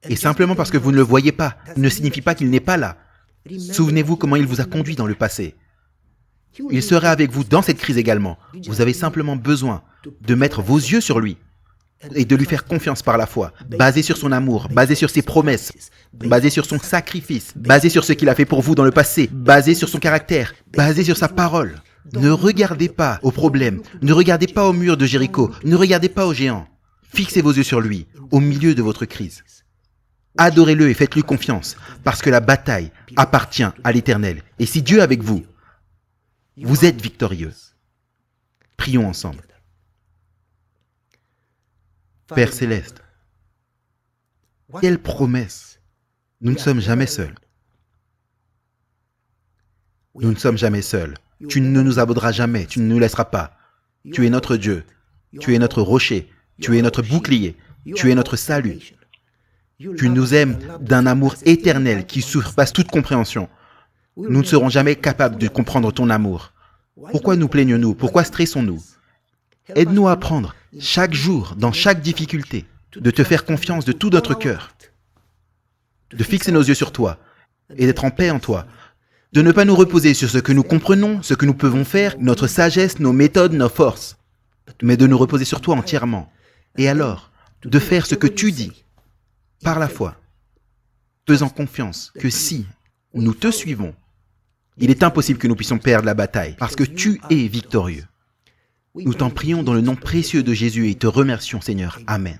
Et simplement parce que vous ne le voyez pas, ne signifie pas qu'il n'est pas là. Souvenez-vous comment il vous a conduit dans le passé. Il sera avec vous dans cette crise également. Vous avez simplement besoin de mettre vos yeux sur lui. et de lui faire confiance par la foi, basé sur son amour, basé sur ses promesses, basé sur son sacrifice, basé sur ce qu'il a fait pour vous dans le passé, basé sur son caractère, basé sur sa parole. Ne regardez pas aux problèmes, ne regardez pas au mur de Jéricho, ne regardez pas aux géants. Fixez vos yeux sur lui, au milieu de votre crise. Adorez-le et faites-lui confiance, parce que la bataille appartient à l'Éternel. Et si Dieu est avec vous, vous êtes victorieux. Prions ensemble. Père Céleste, quelle promesse! Nous ne sommes jamais seuls. Nous ne sommes jamais seuls. Tu ne nous abandonneras jamais, tu ne nous laisseras pas. Tu es notre Dieu, tu es notre rocher, tu es notre bouclier, tu es notre salut. Tu nous aimes d'un amour éternel qui surpasse toute compréhension. Nous ne serons jamais capables de comprendre ton amour. Pourquoi nous plaignons-nous? Pourquoi stressons-nous? Aide-nous à apprendre, chaque jour, dans chaque difficulté, de te faire confiance de tout notre cœur, de fixer nos yeux sur toi et d'être en paix en toi, de ne pas nous reposer sur ce que nous comprenons, ce que nous pouvons faire, notre sagesse, nos méthodes, nos forces, mais de nous reposer sur toi entièrement. Et alors, de faire ce que tu dis, par la foi, faisant confiance que si nous te suivons, il est impossible que nous puissions perdre la bataille, parce que tu es victorieux. Nous t'en prions dans le nom précieux de Jésus et te remercions, Seigneur. Amen.